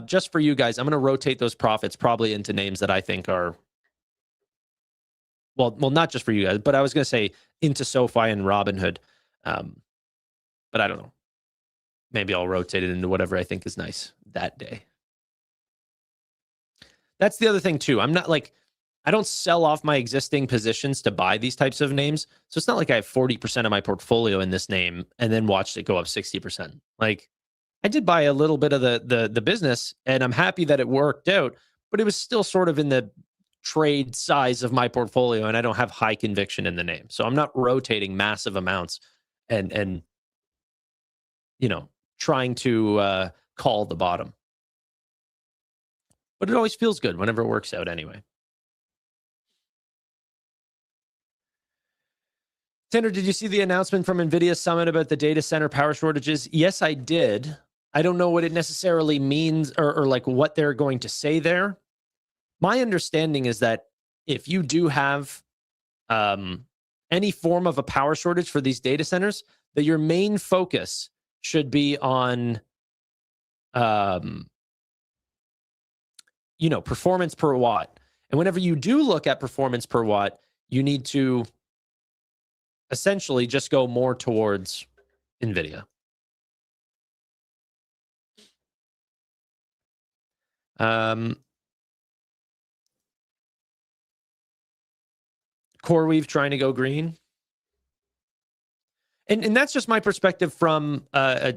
just for you guys, I'm going to rotate those profits probably into names that I think are, well, not just for you guys, but I was going to say into SoFi and Robinhood. But I don't know. Maybe I'll rotate it into whatever I think is nice that day. That's the other thing too. I'm not like, I don't sell off my existing positions to buy these types of names. So it's not like I have 40% of my portfolio in this name and then watched it go up 60%. Like, I did buy a little bit of the business, and I'm happy that it worked out, but it was still sort of in the trade size of my portfolio, and I don't have high conviction in the name. So I'm not rotating massive amounts and you know, trying to call the bottom. But it always feels good whenever it works out anyway. Tanner, did you see the announcement from NVIDIA Summit about the data center power shortages? Yes, I did. I don't know what it necessarily means or like what they're going to say there. My understanding is that if you do have any form of a power shortage for these data centers, that your main focus should be on, you know, performance per watt. And whenever you do look at performance per watt, you need to essentially just go more towards NVIDIA. CoreWeave trying to go green. And that's just my perspective from a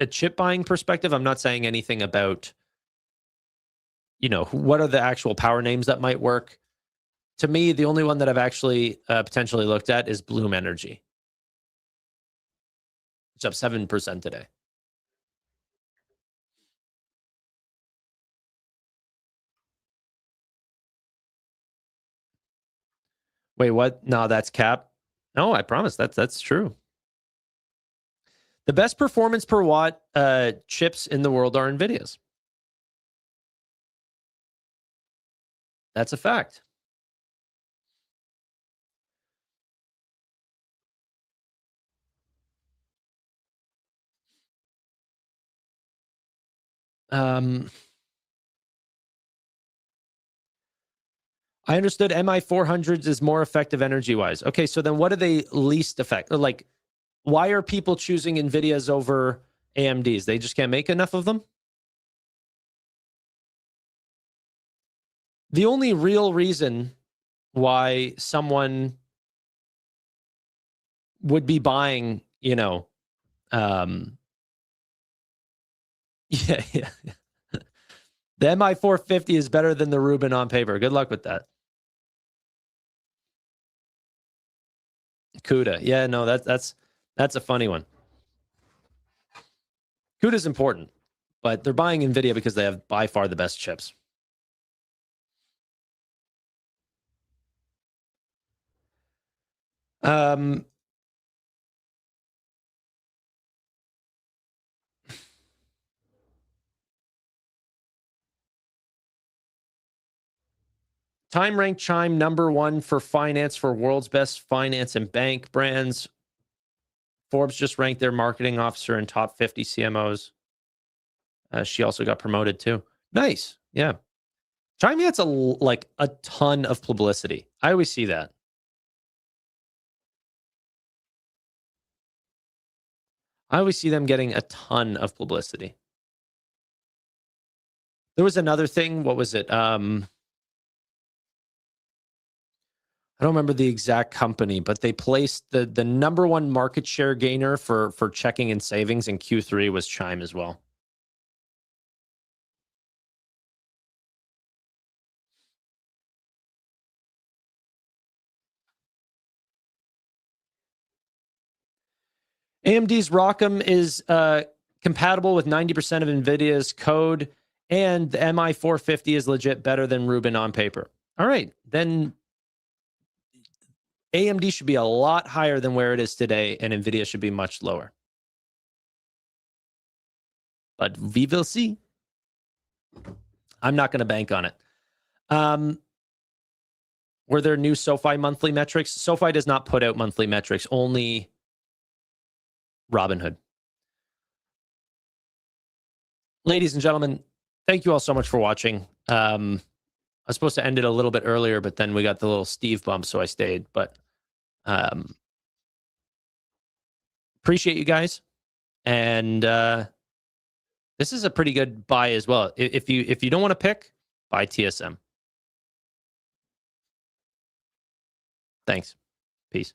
chip buying perspective. I'm not saying anything about, you know, what are the actual power names that might work. To me, the only one that I've actually potentially looked at is Bloom Energy. It's up 7% today. Wait, what? No, that's cap. No, I promise that's true. The best performance per watt chips in the world are NVIDIA's. That's a fact. I understood MI400s is more effective energy-wise. Okay, so then what are they least effective? Like, why are people choosing NVIDIA's over AMD's? They just can't make enough of them? The only real reason why someone would be buying, you know, yeah. The MI450 is better than the Rubin on paper. Good luck with that. CUDA. Yeah, no, that's a funny one. CUDA is important, but they're buying NVIDIA because they have by far the best chips. Time ranked Chime #1 for finance for world's best finance and bank brands. Forbes just ranked their marketing officer in top 50 CMOs. She also got promoted too. Nice. Yeah. Chime gets a ton of publicity. I always see that. I always see them getting a ton of publicity. There was another thing. What was it? I don't remember the exact company, but they placed the #1 market share gainer for checking and savings in Q3 was Chime as well. AMD's ROCm is compatible with 90% of NVIDIA's code, and the MI450 is legit better than Rubin on paper. All right, then AMD should be a lot higher than where it is today, and NVIDIA should be much lower. But we will see. I'm not going to bank on it. were there new SoFi monthly metrics? SoFi does not put out monthly metrics, only Robinhood. Ladies and gentlemen, thank you all so much for watching. I was supposed to end it a little bit earlier, but then we got the little Steve bump, so I stayed. But appreciate you guys. And this is a pretty good buy as well. If you don't want to pick, buy TSM. Thanks. Peace.